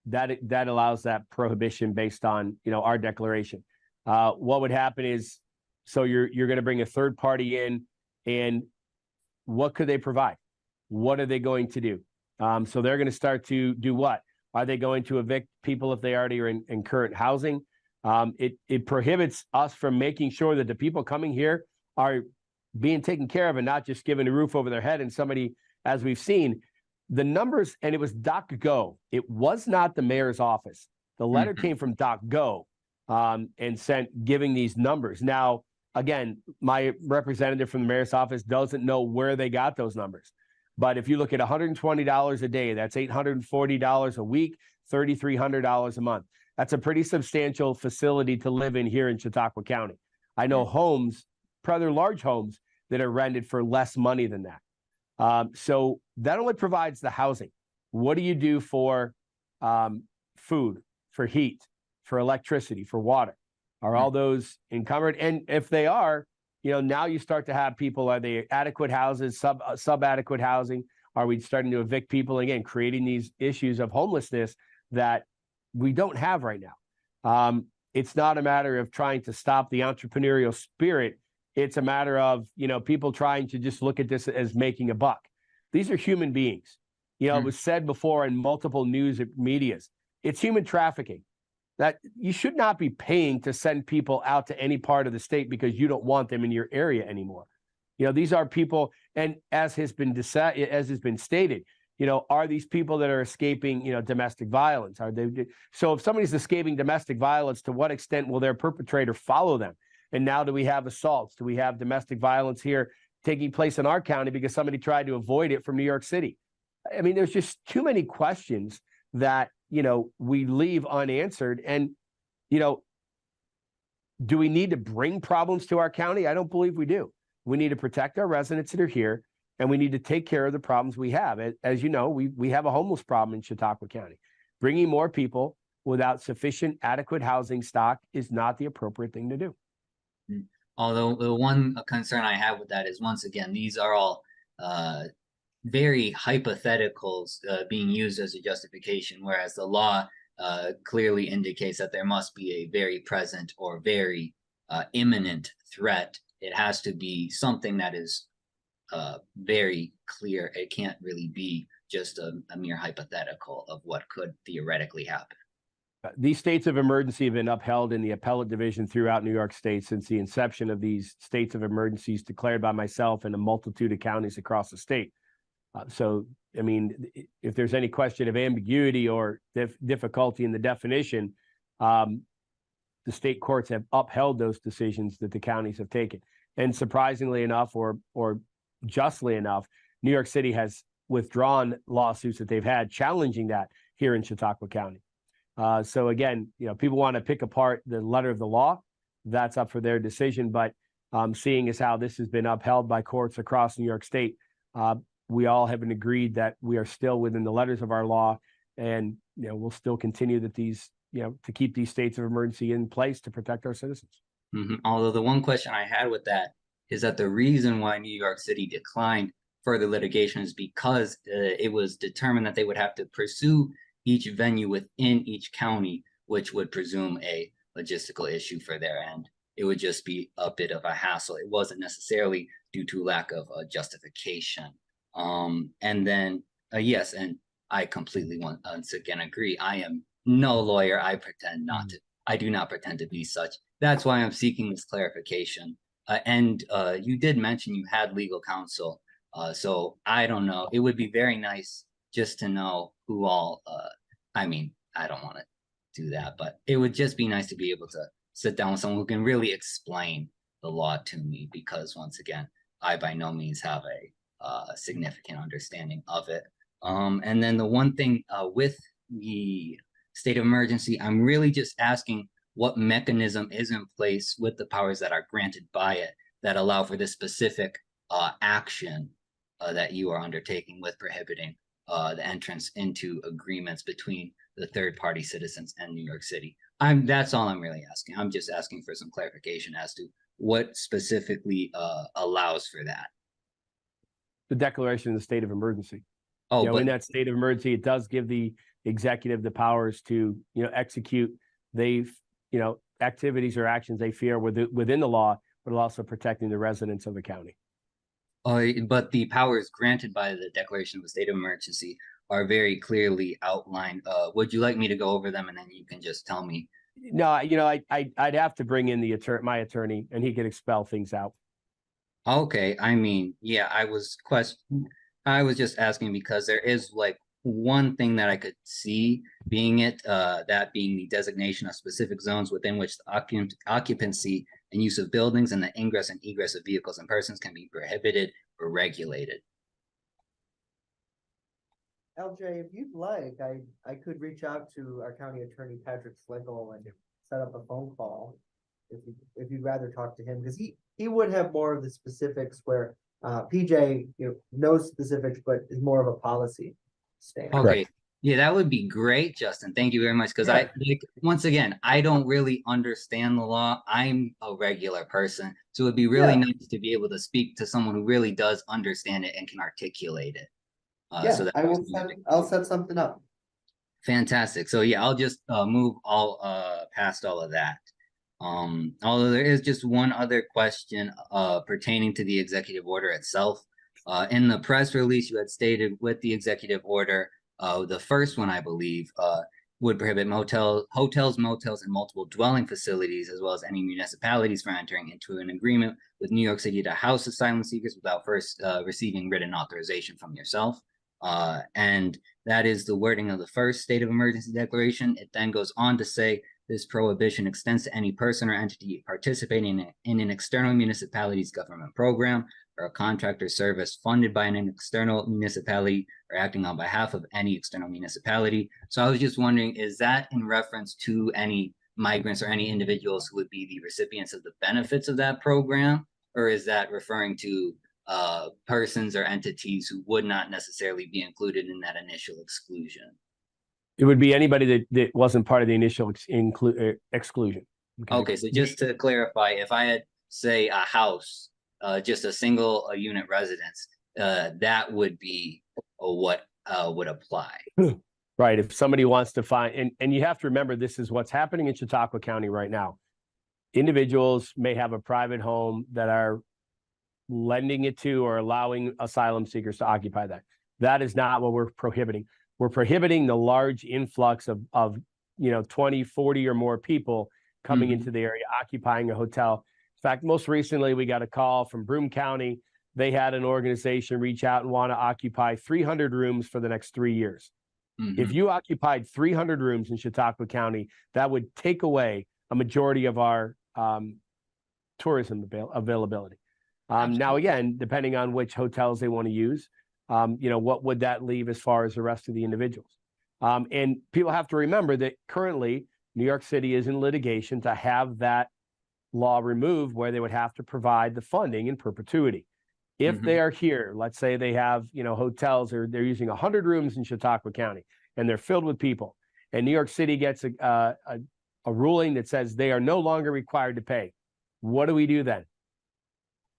that allows that prohibition based on, our declaration. What would happen is, so you're going to bring a third party in, and what could they provide? What are they going to do? So they're going to start to do what? Are they going to evict people if they already are in current housing? It prohibits us from making sure that the people coming here are being taken care of and not just given a roof over their head. And somebody, as we've seen, the numbers, and it was DocGo. It was not the mayor's office. The letter came from DocGo and giving these numbers. Now, again, my representative from the mayor's office doesn't know where they got those numbers. But if you look at $120 a day, that's $840 a week, $3,300 a month. That's a pretty substantial facility to live in here in Chautauqua County. I know homes, rather large homes, that are rented for less money than that. So that only provides the housing. What do you do for food, for heat, for electricity, for water? Are all those encumbered? And if they are, now you start to have people, are they adequate houses, sub-adequate housing? Are we starting to evict people? Again, creating these issues of homelessness that we don't have right now. It's not a matter of trying to stop the entrepreneurial spirit. It's a matter of, people trying to just look at this as making a buck. These are human beings. It was said before in multiple news medias, it's human trafficking. That you should not be paying to send people out to any part of the state because you don't want them in your area anymore. These are people, and as has been stated, are these people that are escaping, domestic violence? Are they? So if somebody's escaping domestic violence, to what extent will their perpetrator follow them? And now do we have assaults? Do we have domestic violence here taking place in our county because somebody tried to avoid it from New York City? I mean, there's just too many questions that, we leave unanswered. And, do we need to bring problems to our county? I don't believe we do. We need to protect our residents that are here, and we need to take care of the problems we have. As you know, we have a homeless problem in Chautauqua County. Bringing more people without sufficient adequate housing stock is not the appropriate thing to do. Although the one concern I have with that is, once again, these are all very hypotheticals being used as a justification, whereas the law clearly indicates that there must be a very present or very imminent threat. It has to be something that is very clear. It can't really be just a mere hypothetical of what could theoretically happen. These states of emergency have been upheld in the appellate division throughout New York State since the inception of these states of emergencies declared by myself and a multitude of counties across the state. So, I mean, if there's any question of ambiguity or difficulty in the definition, the state courts have upheld those decisions that the counties have taken. And surprisingly enough, or justly enough, New York City has withdrawn lawsuits that they've had challenging that here in Chautauqua County. So again, people want to pick apart the letter of the law. That's up for their decision. But seeing as how this has been upheld by courts across New York State, we all have agreed that we are still within the letters of our law, and we'll still continue that these, to keep these states of emergency in place to protect our citizens. Although the one question I had with that is that the reason why New York City declined further litigation is because it was determined that they would have to pursue each venue within each county, which would presume a logistical issue for their end. It would just be a bit of a hassle. It wasn't necessarily due to lack of justification. And then, yes, and I completely once again agree. I am no lawyer. I pretend not to. I do not pretend to be such. That's why I'm seeking this clarification. And you did mention you had legal counsel. So I don't know. It would be very nice just to know who all, I mean, I don't want to do that, but it would just be nice to be able to sit down with someone who can really explain the law to me, because once again, I by no means have a significant understanding of it. And then the one thing with the state of emergency, I'm really just asking what mechanism is in place with the powers that are granted by it that allow for this specific action that you are undertaking with prohibiting the entrance into agreements between the third-party citizens and New York City. That's all I'm really asking. I'm just asking for some clarification as to what specifically allows for that. The declaration of the state of emergency. Oh, but in that state of emergency, it does give the executive the powers to, execute activities or actions they fear within the law, but also protecting the residents of the county. But the powers granted by the declaration of the state of emergency are very clearly outlined. Would you like me to go over them and then you can just tell me? No, I'd have to bring in my attorney, and he could expel things out. Okay, I mean, yeah, I was just asking because there is like one thing that I could see being that being the designation of specific zones within which the occupancy and use of buildings and the ingress and egress of vehicles and persons can be prohibited or regulated. LJ, if you'd like, I could reach out to our county attorney, Patrick Slickle, and set up a phone call if you'd rather talk to him, because he would have more of the specifics, where PJ knows specifics but is more of a policy stand. Okay. Correct. Yeah, that would be great, Justin. Thank you very much. Because once again, I don't really understand the law. I'm a regular person. So it'd be really nice to be able to speak to someone who really does understand it and can articulate it. So I'll set something up. Fantastic. So yeah, I'll just move all past all of that. Although there is just one other question pertaining to the executive order itself. In the press release, you had stated with the executive order, the first one, I believe, would prohibit hotels, motels, and multiple dwelling facilities, as well as any municipalities from entering into an agreement with New York City to house asylum seekers without first receiving written authorization from yourself. And that is the wording of the first state of emergency declaration. It then goes on to say, this prohibition extends to any person or entity participating in an external municipality's government program or a contract or service funded by an external municipality or acting on behalf of any external municipality. So I was just wondering, is that in reference to any migrants or any individuals who would be the recipients of the benefits of that program? Or is that referring to persons or entities who would not necessarily be included in that initial exclusion? It would be anybody that wasn't part of the initial exclusion. Okay, so just to clarify, if I had, say, a house, just a single unit residence, that would be what would apply. Right. If somebody wants to find, and you have to remember, this is what's happening in Chautauqua County right now. Individuals may have a private home that are lending it to or allowing asylum seekers to occupy that. That is not what we're prohibiting. We're prohibiting the large influx of 20, 40 or more people coming into the area, occupying a hotel. In fact, most recently, we got a call from Broome County. They had an organization reach out and want to occupy 300 rooms for the next 3 years. If you occupied 300 rooms in Chautauqua County, that would take away a majority of our tourism availability. Now, again, depending on which hotels they want to use, what would that leave as far as the rest of the individuals? And people have to remember that currently New York City is in litigation to have that law removed, where they would have to provide the funding in perpetuity. If they are here, let's say they have, hotels, or they're using 100 rooms in Chautauqua County and they're filled with people, and New York City gets a ruling that says they are no longer required to pay. What do we do then?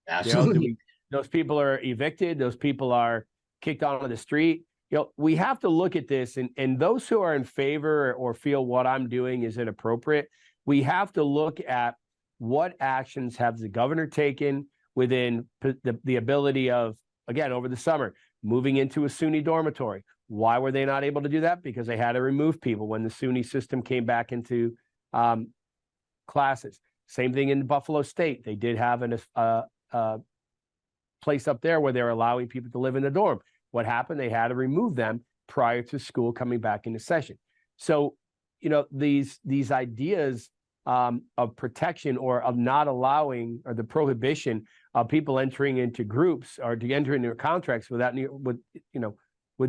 Absolutely. Those people are evicted. Those people are kicked onto the street. We have to look at this, and those who are in favor or feel what I'm doing is inappropriate, we have to look at what actions have the governor taken within the ability of, again, over the summer, moving into a SUNY dormitory. Why were they not able to do that? Because they had to remove people when the SUNY system came back into classes. Same thing in Buffalo State. They did have a place up there where they were allowing people to live in the dorm. What happened? They had to remove them prior to school coming back into session. So, these ideas of protection, or of not allowing, or the prohibition of people entering into groups or to enter into contracts with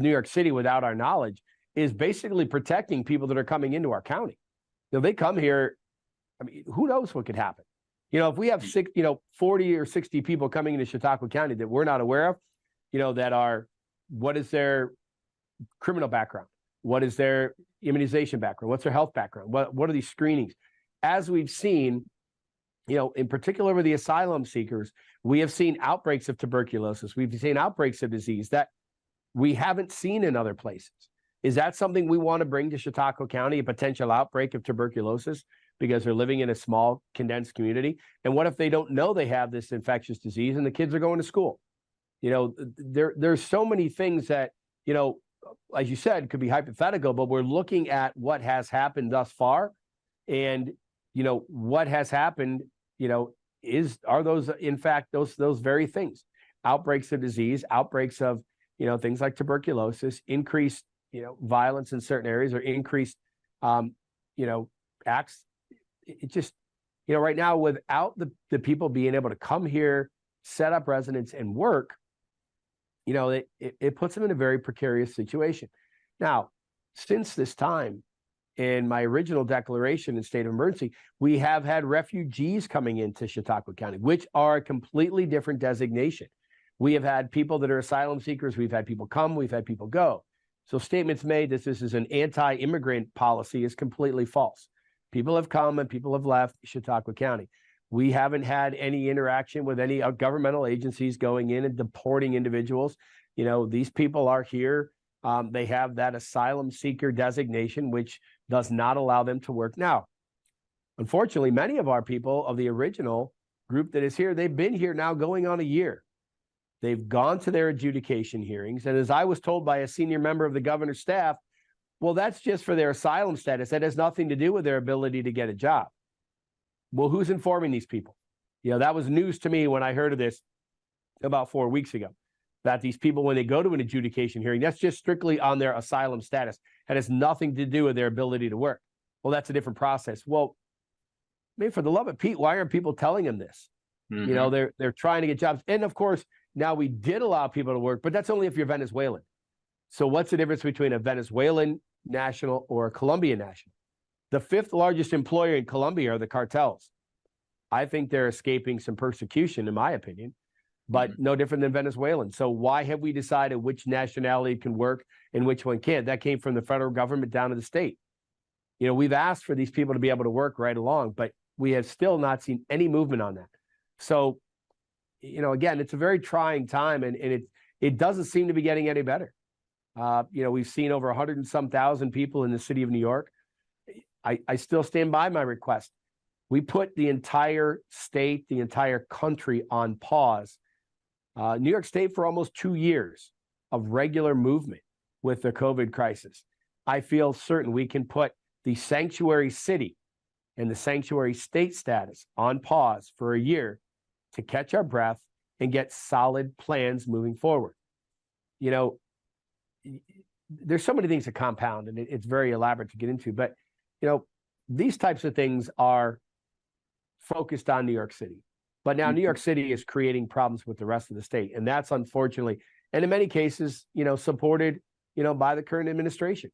New York City without our knowledge, is basically protecting people that are coming into our county. They come here. I mean, who knows what could happen? If we have 40 or 60 people coming into Chautauqua County that we're not aware of, that are, what is their criminal background? What is their immunization background? What's their health background? What are these screenings? As we've seen, in particular with the asylum seekers, we have seen outbreaks of tuberculosis. We've seen outbreaks of disease that we haven't seen in other places. Is that something we want to bring to Chautauqua County, a potential outbreak of tuberculosis because they're living in a small, condensed community? And what if they don't know they have this infectious disease and the kids are going to school? There's so many things that, as you said, could be hypothetical, but we're looking at what has happened thus far. And, what has happened, are those, in fact, those very things: outbreaks of disease, outbreaks of, things like tuberculosis, increased, violence in certain areas, or increased, acts. It just, right now, without the people being able to come here, set up residence and work, it puts them in a very precarious situation. Now, since this time, in my original declaration in state of emergency, we have had refugees coming into Chautauqua County, which are a completely different designation. We have had people that are asylum seekers. We've had people come. We've had people go. So statements made that this is an anti-immigrant policy is completely false. People have come and people have left Chautauqua County. We haven't had any interaction with any governmental agencies going in and deporting individuals. These people are here. They have that asylum seeker designation, which does not allow them to work. Now, unfortunately, many of our people of the original group that is here, they've been here now going on a year. They've gone to their adjudication hearings. And as I was told by a senior member of the governor's staff, well, that's just for their asylum status. That has nothing to do with their ability to get a job. Well, who's informing these people? That was news to me when I heard of this about 4 weeks ago, that these people, when they go to an adjudication hearing, that's just strictly on their asylum status. That has nothing to do with their ability to work. Well, that's a different process. Well, for the love of Pete, why aren't people telling them this? They're trying to get jobs. And of course, now we did allow people to work, but that's only if you're Venezuelan. So what's the difference between a Venezuelan national or a Colombian national? The fifth largest employer in Colombia are the cartels. I think they're escaping some persecution, in my opinion, but no different than Venezuelans. So why have we decided which nationality can work and which one can't? That came from the federal government down to the state. We've asked for these people to be able to work right along, but we have still not seen any movement on that. So, again, it's a very trying time, and it doesn't seem to be getting any better. We've seen over 100 and some thousand people in the city of New York. I still stand by my request. We put the entire state, the entire country on pause. New York State for almost 2 years of regular movement with the COVID crisis. I feel certain we can put the sanctuary city and the sanctuary state status on pause for a year to catch our breath and get solid plans moving forward. There's so many things to compound, and it's very elaborate to get into, but these types of things are focused on New York City. But now New York City is creating problems with the rest of the state. And that's unfortunately, and in many cases, supported, by the current administration.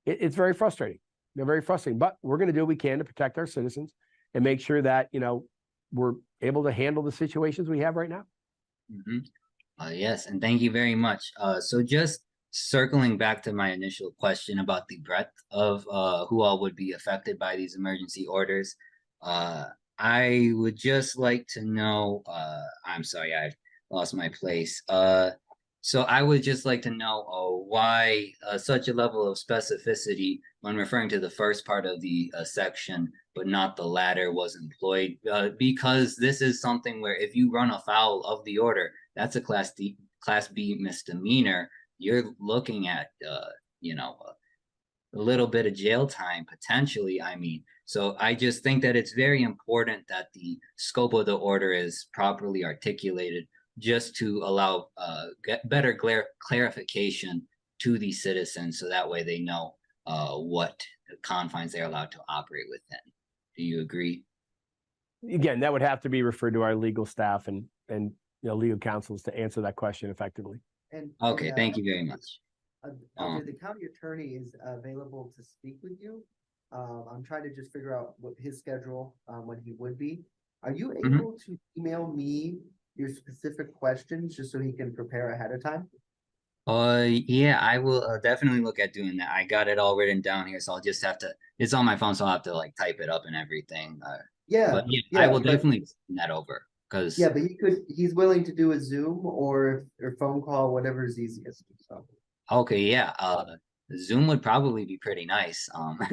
It's very frustrating. They're very frustrating, but we're going to do what we can to protect our citizens and make sure that, we're able to handle the situations we have right now. Yes, and thank you very much. So just circling back to my initial question about the breadth of who all would be affected by these emergency orders, I would just like to know, I'm sorry, I lost my place. So I would just like to know why such a level of specificity when referring to the first part of the section, but not the latter, was employed, because this is something where if you run afoul of the order, that's a Class B misdemeanor. You're looking at, a little bit of jail time potentially. I mean, so I just think that it's very important that the scope of the order is properly articulated, just to allow better clarification to the citizens, so that way they know what confines they're allowed to operate within. Do you agree? Again, that would have to be referred to our legal staff and legal counsels to answer that question effectively. Okay, thank you very much. The county attorney is available to speak with you. I'm trying to just figure out what his schedule when he would be. Are you able to email me your specific questions just so he can prepare ahead of time? Yeah, I will definitely look at doing that. I got it all written down here, so I'll just have to, it's on my phone, so I'll have to like type it up and everything. But I will definitely send that over, because but he's willing to do a Zoom or phone call, whatever is easiest. So. Okay, yeah. Zoom would probably be pretty nice.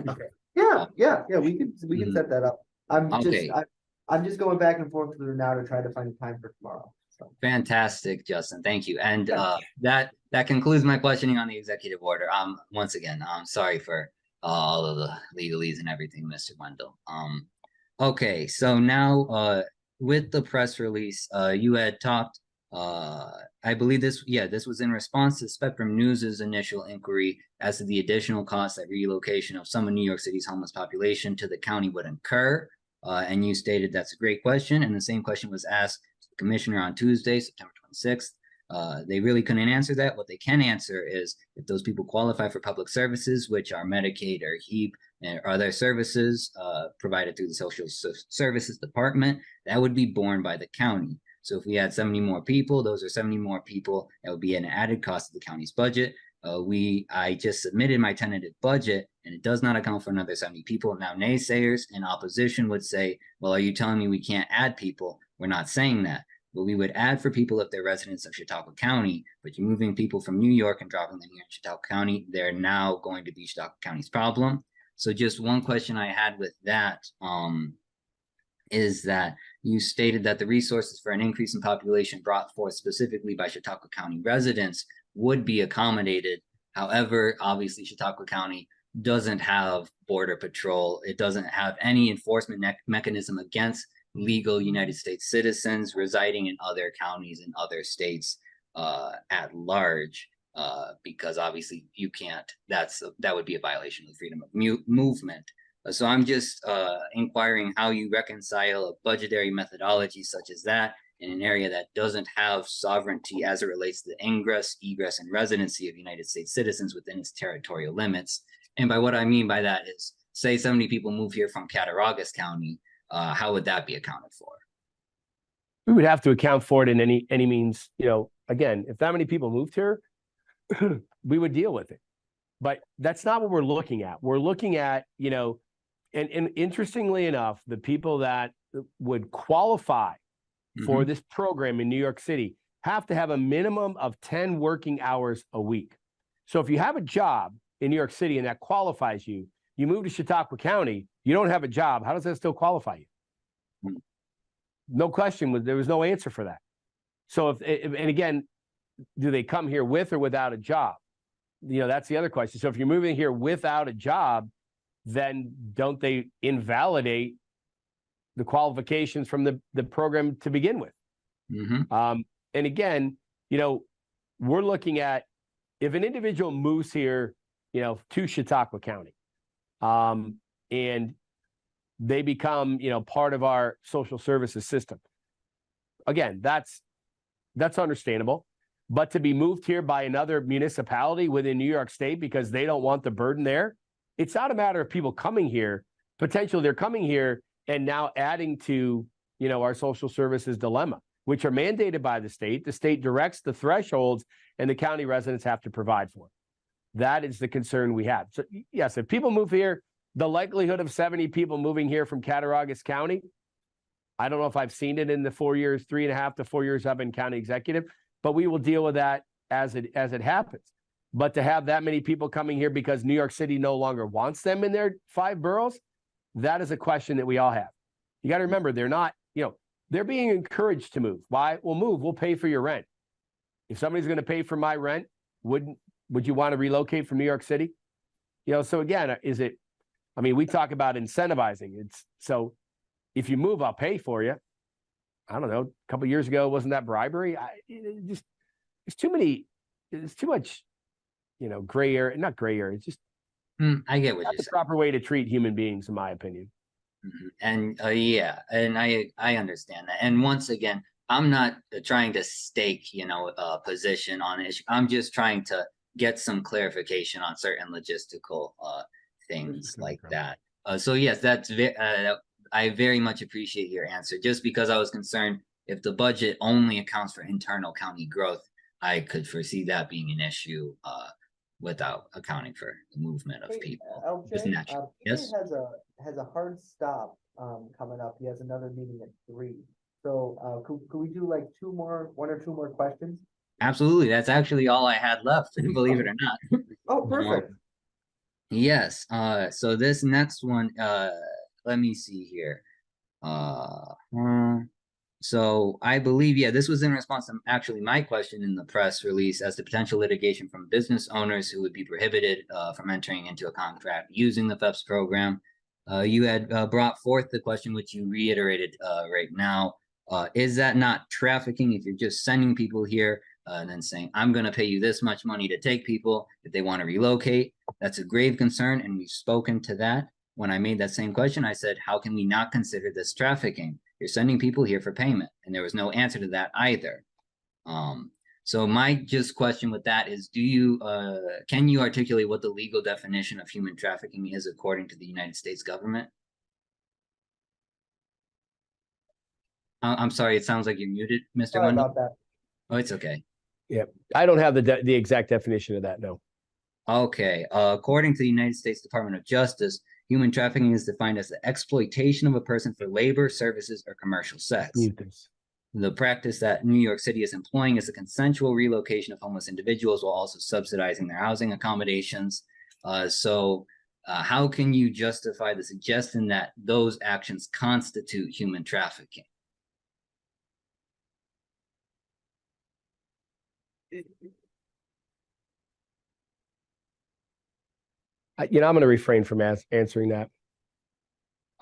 Okay. Yeah, we can set that up. I'm just going back and forth with her now to try to find time for tomorrow. So. Fantastic, Justin. Thank you. And that concludes my questioning on the executive order. Once again, I'm sorry for all of the legalese and everything, Mr. Wendel. Okay, so now with the press release, you had talked, I believe this was in response to Spectrum News's initial inquiry as to the additional costs that relocation of some of New York City's homeless population to the county would incur. And you stated that's a great question. And the same question was asked to the commissioner on Tuesday, September 26th. They really couldn't answer that. What they can answer is if those people qualify for public services, which are Medicaid or HEAP or other services provided through the Social Services Department, that would be borne by the county. So if we had 70 more people, those are 70 more people. That would be an added cost to the county's budget. I just submitted my tentative budget, and it does not account for another 70 people. Now, naysayers in opposition would say, well, are you telling me we can't add people? We're not saying that. But we would add for people if they're residents of Chautauqua County, but you're moving people from New York and dropping them here in Chautauqua County. They're now going to be Chautauqua County's problem. So just one question I had with that is that you stated that the resources for an increase in population brought forth specifically by Chautauqua County residents would be accommodated. However, obviously Chautauqua County doesn't have border patrol. It doesn't have any enforcement mechanism against legal United States citizens residing in other counties and other states at large, because obviously you can't, that would be a violation of the freedom of movement. So I'm just inquiring how you reconcile a budgetary methodology such as that in an area that doesn't have sovereignty as it relates to the ingress, egress, and residency of United States citizens within its territorial limits. And by what I mean by that is, say 70 people move here from Cattaraugus County, how would that be accounted for? We would have to account for it in any means. Again, if that many people moved here, we would deal with it. But that's not what we're looking at. We're looking at, and interestingly enough, the people that would qualify for this program in New York City have to have a minimum of 10 working hours a week. So if you have a job in New York City and that qualifies you, you move to Chautauqua County, you don't have a job, how does that still qualify you? No question, there was no answer for that. So and again, do they come here with or without a job? That's the other question. So if you're moving here without a job, then don't they invalidate the qualifications from the program to begin with? And again, we're looking at if an individual moves here, to Chautauqua County, and they become, part of our social services system. Again, that's understandable. But to be moved here by another municipality within New York State because they don't want the burden there, it's not a matter of people coming here. Potentially they're coming here and now adding to, our social services dilemma, which are mandated by the state. The state directs the thresholds and the county residents have to provide for it. That is the concern we have. So yes, if people move here, the likelihood of 70 people moving here from Cattaraugus County, I don't know if I've seen it in the 3.5 to 4 years I've been county executive, but we will deal with that as it happens. But to have that many people coming here because New York City no longer wants them in their 5 boroughs, that is a question that we all have. You got to remember, they're not, they're being encouraged to move. Why? We'll move. We'll pay for your rent. If somebody's going to pay for my rent, would you want to relocate from New York City? So again, we talk about incentivizing. So if you move, I'll pay for you. I don't know. A couple of years ago, wasn't that bribery? There's too much, gray area, not gray area. It's just, I get what not you're the saying. proper way to treat human beings, in my opinion. And and I understand that. And once again, I'm not trying to stake, a position on the issue. I'm just trying to get some clarification on certain logistical things like that. So yes, I very much appreciate your answer. Just because I was concerned if the budget only accounts for internal county growth, I could foresee that being an issue without accounting for the movement of people. Just naturally. Yes. Has a hard stop coming up. He has another meeting at 3. So could we do like 1 or 2 more questions? Absolutely. That's actually all I had left, believe it or not. Oh, perfect. Yes. So this next one, let me see here. So I believe, this was in response to actually my question in the press release as to potential litigation from business owners who would be prohibited from entering into a contract using the FEPS program. You had brought forth the question, which you reiterated right now. Is that not trafficking if you're just sending people here and then saying, I'm going to pay you this much money to take people if they want to relocate? That's a grave concern, and we've spoken to that. When I made that same question, I said, how can we not consider this trafficking? You're sending people here for payment, and there was no answer to that either. So my just question with that is, can you articulate what the legal definition of human trafficking is according to the United States government? I'm sorry, it sounds like you're muted, Mr. Sorry Wendel. about that. Oh, it's okay. Yeah, I don't have the exact definition of that, no. Okay, according to the United States Department of Justice, human trafficking is defined as the exploitation of a person for labor, services, or commercial sex. The practice that New York City is employing is the consensual relocation of homeless individuals while also subsidizing their housing accommodations. So how can you justify the suggestion that those actions constitute human trafficking? I'm going to refrain from answering that.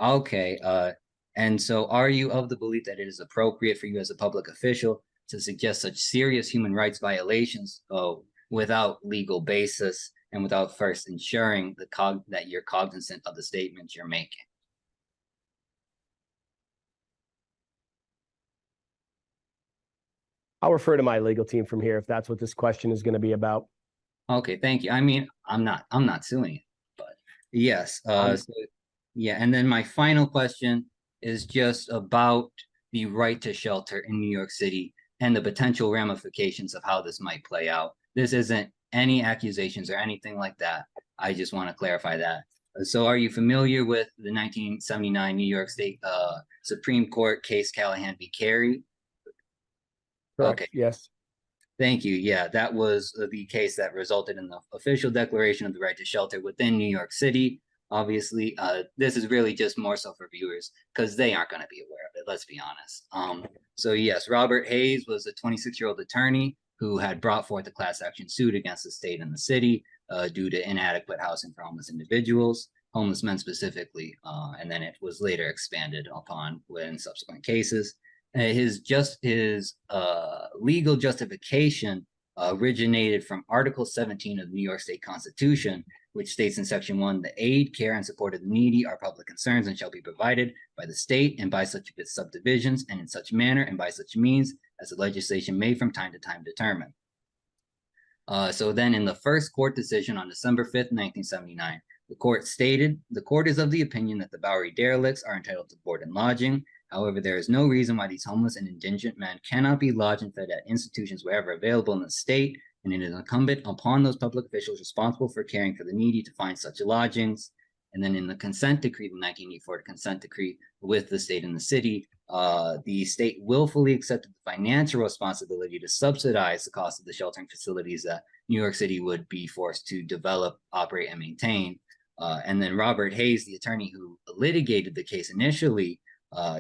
Okay. And so are you of the belief that it is appropriate for you as a public official to suggest such serious human rights violations without legal basis and without first ensuring that you're cognizant of the statements you're making? I'll refer to my legal team from here if that's what this question is going to be about. Okay, thank you. I mean, I'm not suing it, but yes. And then my final question is just about the right to shelter in New York City and the potential ramifications of how this might play out. This isn't any accusations or anything like that. I just want to clarify that. So are you familiar with the 1979 New York State Supreme Court case Callahan v. Carey? Correct. Okay. Yes. Thank you. Yeah, that was the case that resulted in the official declaration of the right to shelter within New York City. Obviously, this is really just more so for viewers because they aren't going to be aware of it. Let's be honest. So yes, Robert Hayes was a 26-year-old attorney who had brought forth a class action suit against the state and the city due to inadequate housing for homeless individuals, homeless men specifically, and then it was later expanded upon in subsequent cases. His legal justification originated from Article 17 of the New York State Constitution, which states in Section 1, the aid, care, and support of the needy are public concerns and shall be provided by the state and by such of its subdivisions and in such manner and by such means as the legislation may from time to time determine. So then in the first court decision on December 5th, 1979, the court stated, the court is of the opinion that the Bowery derelicts are entitled to board and lodging. However, there is no reason why these homeless and indigent men cannot be lodged and fed at institutions wherever available in the state, and it is incumbent upon those public officials responsible for caring for the needy to find such lodgings. And then in the consent decree, the 1984 consent decree with the state and the state willfully accepted the financial responsibility to subsidize the cost of the sheltering facilities that New York City would be forced to develop, operate, and maintain. And then Robert Hayes, the attorney who litigated the case initially,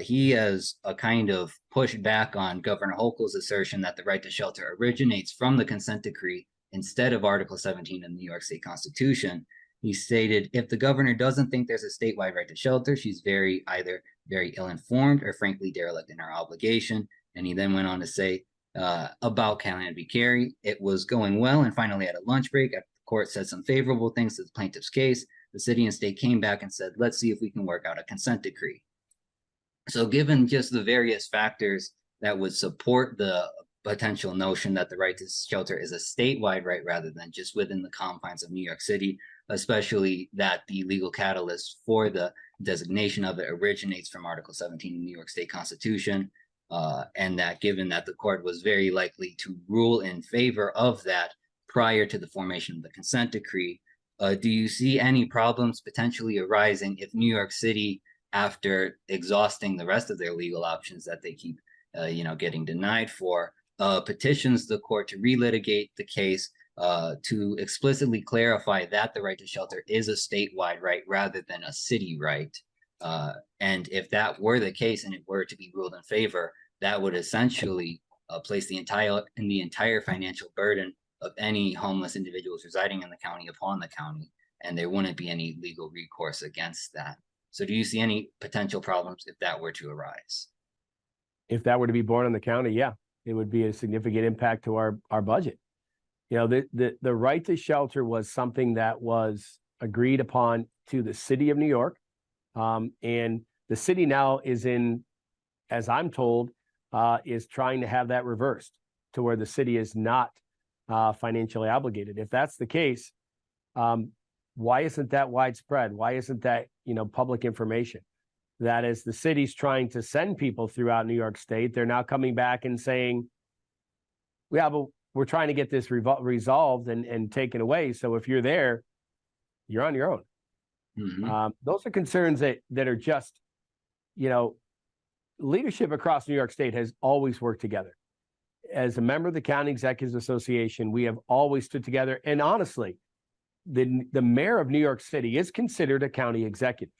he has a kind of pushed back on Governor Hochul's assertion that the right to shelter originates from the consent decree instead of Article 17 of the New York State Constitution. He stated, if the governor doesn't think there's a statewide right to shelter, she's either very ill-informed or frankly derelict in her obligation. And he then went on to say about Callahan v. Carey, it was going well, and finally at a lunch break, after the court said some favorable things to the plaintiff's case, the city and state came back and said, let's see if we can work out a consent decree. So given just the various factors that would support the potential notion that the right to shelter is a statewide right rather than just within the confines of New York City, especially that the legal catalyst for the designation of it originates from Article 17 of the New York State Constitution, and that given that the court was very likely to rule in favor of that prior to the formation of the consent decree, do you see any problems potentially arising if New York City, after exhausting the rest of their legal options that they keep getting denied for, petitions the court to relitigate the case to explicitly clarify that the right to shelter is a statewide right rather than a city right? And if that were the case and it were to be ruled in favor, that would essentially place the entire financial burden of any homeless individuals residing in the county upon the county, and there wouldn't be any legal recourse against that. So do you see any potential problems if that were to arise? If that were to be borne on the county, yeah, it would be a significant impact to our budget. You know, the right to shelter was something that was agreed upon to the city of New York. And the city now is as I'm told, is trying to have that reversed to where the city is not financially obligated. If that's the case, why isn't that widespread? Why isn't that, public information? That is, the city's trying to send people throughout New York State. They're now coming back and saying, yeah, but we're trying to get this resolved and taken away. So if you're there, you're on your own. Mm-hmm. Those are concerns that are just, leadership across New York State has always worked together. As a member of the County Executives Association, we have always stood together. And honestly, the mayor of New York City is considered a county executive.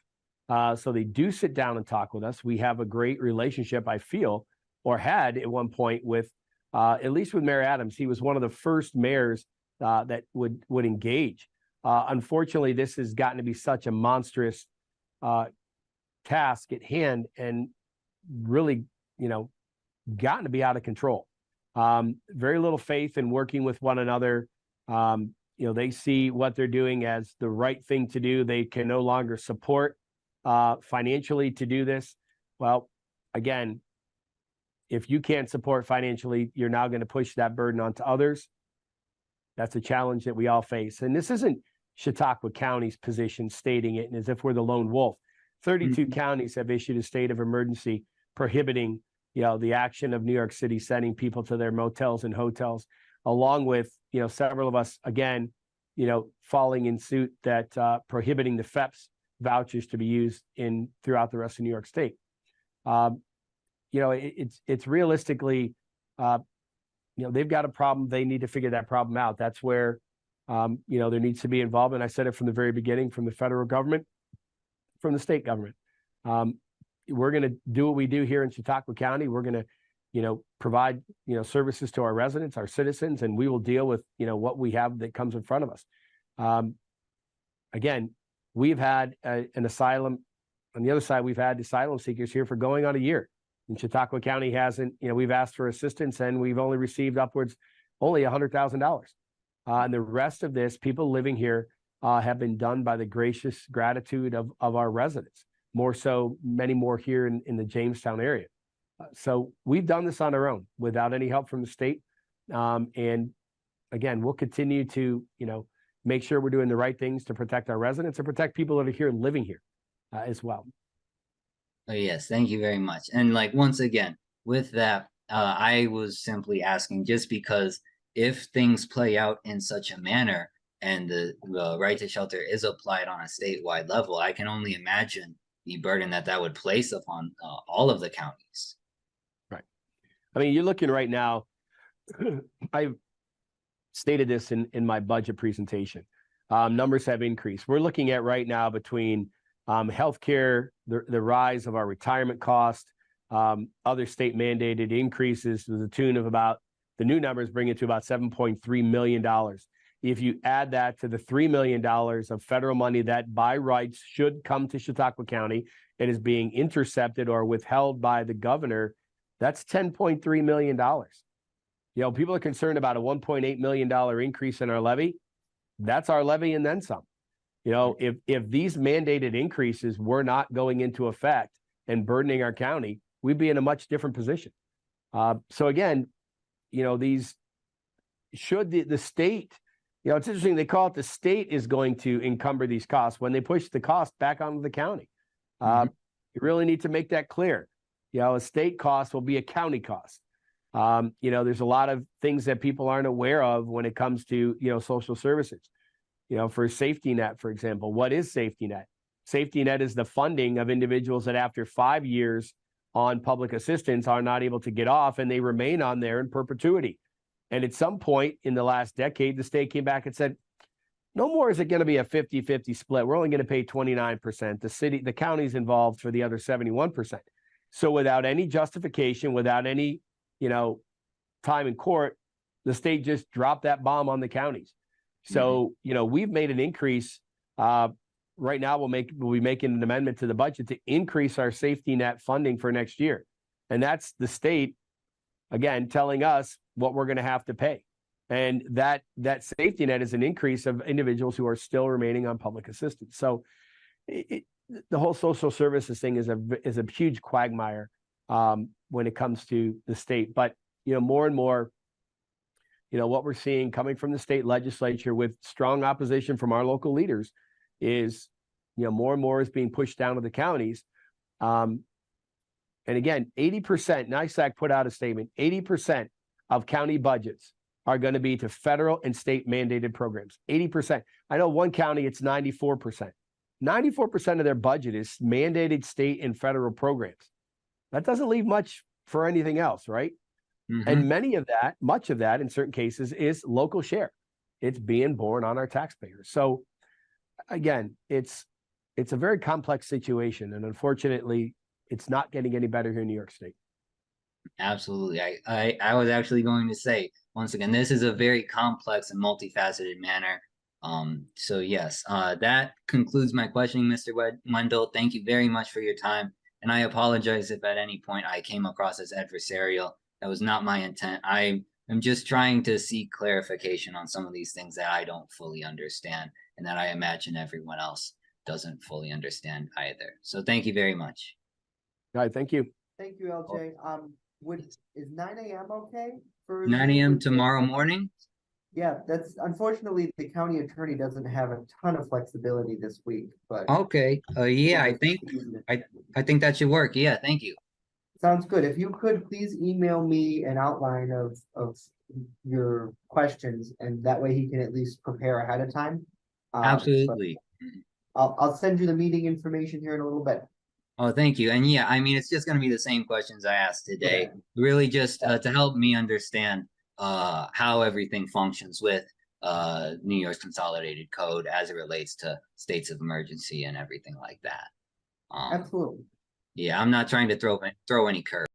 So they do sit down and talk with us. We have a great relationship, I feel, or had at one point with, at least with Mayor Adams. He was one of the first mayors that would engage. Unfortunately, this has gotten to be such a monstrous task at hand and really, gotten to be out of control. Very little faith in working with one another. They see what they're doing as the right thing to do. They can no longer support financially to do this. Well, again, if you can't support financially, you're now going to push that burden onto others. That's a challenge that we all face. And this isn't Chautauqua County's position stating it as if we're the lone wolf. 32 counties have issued a state of emergency prohibiting, the action of New York City sending people to their motels and hotels, along with, several of us, again, falling in suit that prohibiting the FEPS vouchers to be used throughout the rest of New York State. It's realistically, they've got a problem. They need to figure that problem out. That's where, there needs to be involvement. I said it from the very beginning, from the federal government, from the state government. We're going to do what we do here in Chautauqua County. We're going to, provide, services to our residents, our citizens, and we will deal with, what we have that comes in front of us. Again, we've had an asylum. On the other side, we've had asylum seekers here for going on a year. And Chautauqua County hasn't, we've asked for assistance and we've only received upwards only $100,000. And the rest of this, people living here have been done by the gracious gratitude of our residents, more so, many more here in the Jamestown area. So we've done this on our own without any help from the state. And again, we'll continue to, make sure we're doing the right things to protect our residents and protect people that are here living here as well. Oh, yes, thank you very much. And like once again, with that, I was simply asking just because if things play out in such a manner and the right to shelter is applied on a statewide level, I can only imagine the burden that would place upon all of the counties. Right. I mean, you're looking right now, I've stated this in my budget presentation. Numbers have increased. We're looking at right now between healthcare, the rise of our retirement cost, other state mandated increases to the tune of about, the new numbers bring it to about $7.3 million. If you add that to the $3 million of federal money that by rights should come to Chautauqua County and is being intercepted or withheld by the governor, that's $10.3 million. People are concerned about a $1.8 million increase in our levy. That's our levy and then some. If these mandated increases were not going into effect and burdening our county, we'd be in a much different position. So again, these should the state, it's interesting, they call it the state is going to encumber these costs when they push the cost back onto the county. You really need to make that clear. A state cost will be a county cost. There's a lot of things that people aren't aware of when it comes to, social services. For safety net, for example, what is safety net? Safety net is the funding of individuals that after 5 years on public assistance are not able to get off and they remain on there in perpetuity. And at some point in the last decade, the state came back and said, no more is it going to be a 50-50 split. We're only going to pay 29%. The county's involved for the other 71%. So without any justification, without any, time in court, the state just dropped that bomb on the counties. So, we've made an increase. Right now, we'll be making an amendment to the budget to increase our safety net funding for next year. And that's the state, again, telling us what we're going to have to pay. And that safety net is an increase of individuals who are still remaining on public assistance. So the whole social services thing is a huge quagmire when it comes to the state. But, more and more, what we're seeing coming from the state legislature with strong opposition from our local leaders is, more and more is being pushed down to the counties. And again, 80%, NISAC put out a statement, 80% of county budgets are going to be to federal and state mandated programs. 80%. I know one county, it's 94%. 94% of their budget is mandated state and federal programs. That doesn't leave much for anything else, right? And much of that in certain cases is local share. It's being borne on our taxpayers. So again, it's a very complex situation. And unfortunately, it's not getting any better here in New York State. Absolutely. I was actually going to say, once again, this is a very complex and multifaceted manner. So yes, that concludes my questioning, Mr. Wendel. Thank you very much for your time. And I apologize if at any point I came across as adversarial. That was not my intent. I am just trying to seek clarification on some of these things that I don't fully understand and that I imagine everyone else doesn't fully understand either. So thank you very much. All right, thank you. Thank you, LJ. Is 9 a.m. okay? For 9 a.m. tomorrow morning? Yeah, that's unfortunately the county attorney doesn't have a ton of flexibility this week, but Okay. Yeah, I think that should work. Yeah, thank you. sounds good. If you could please email me an outline of your questions, and that way he can at least prepare ahead of time. Absolutely. I'll send you the meeting information here in a little bit. Oh, thank you. And yeah, I mean, it's just going to be the same questions I asked today, really just to help me understand how everything functions with New York's consolidated code as it relates to states of emergency and everything like that. Absolutely. Yeah, I'm not trying to throw any curves.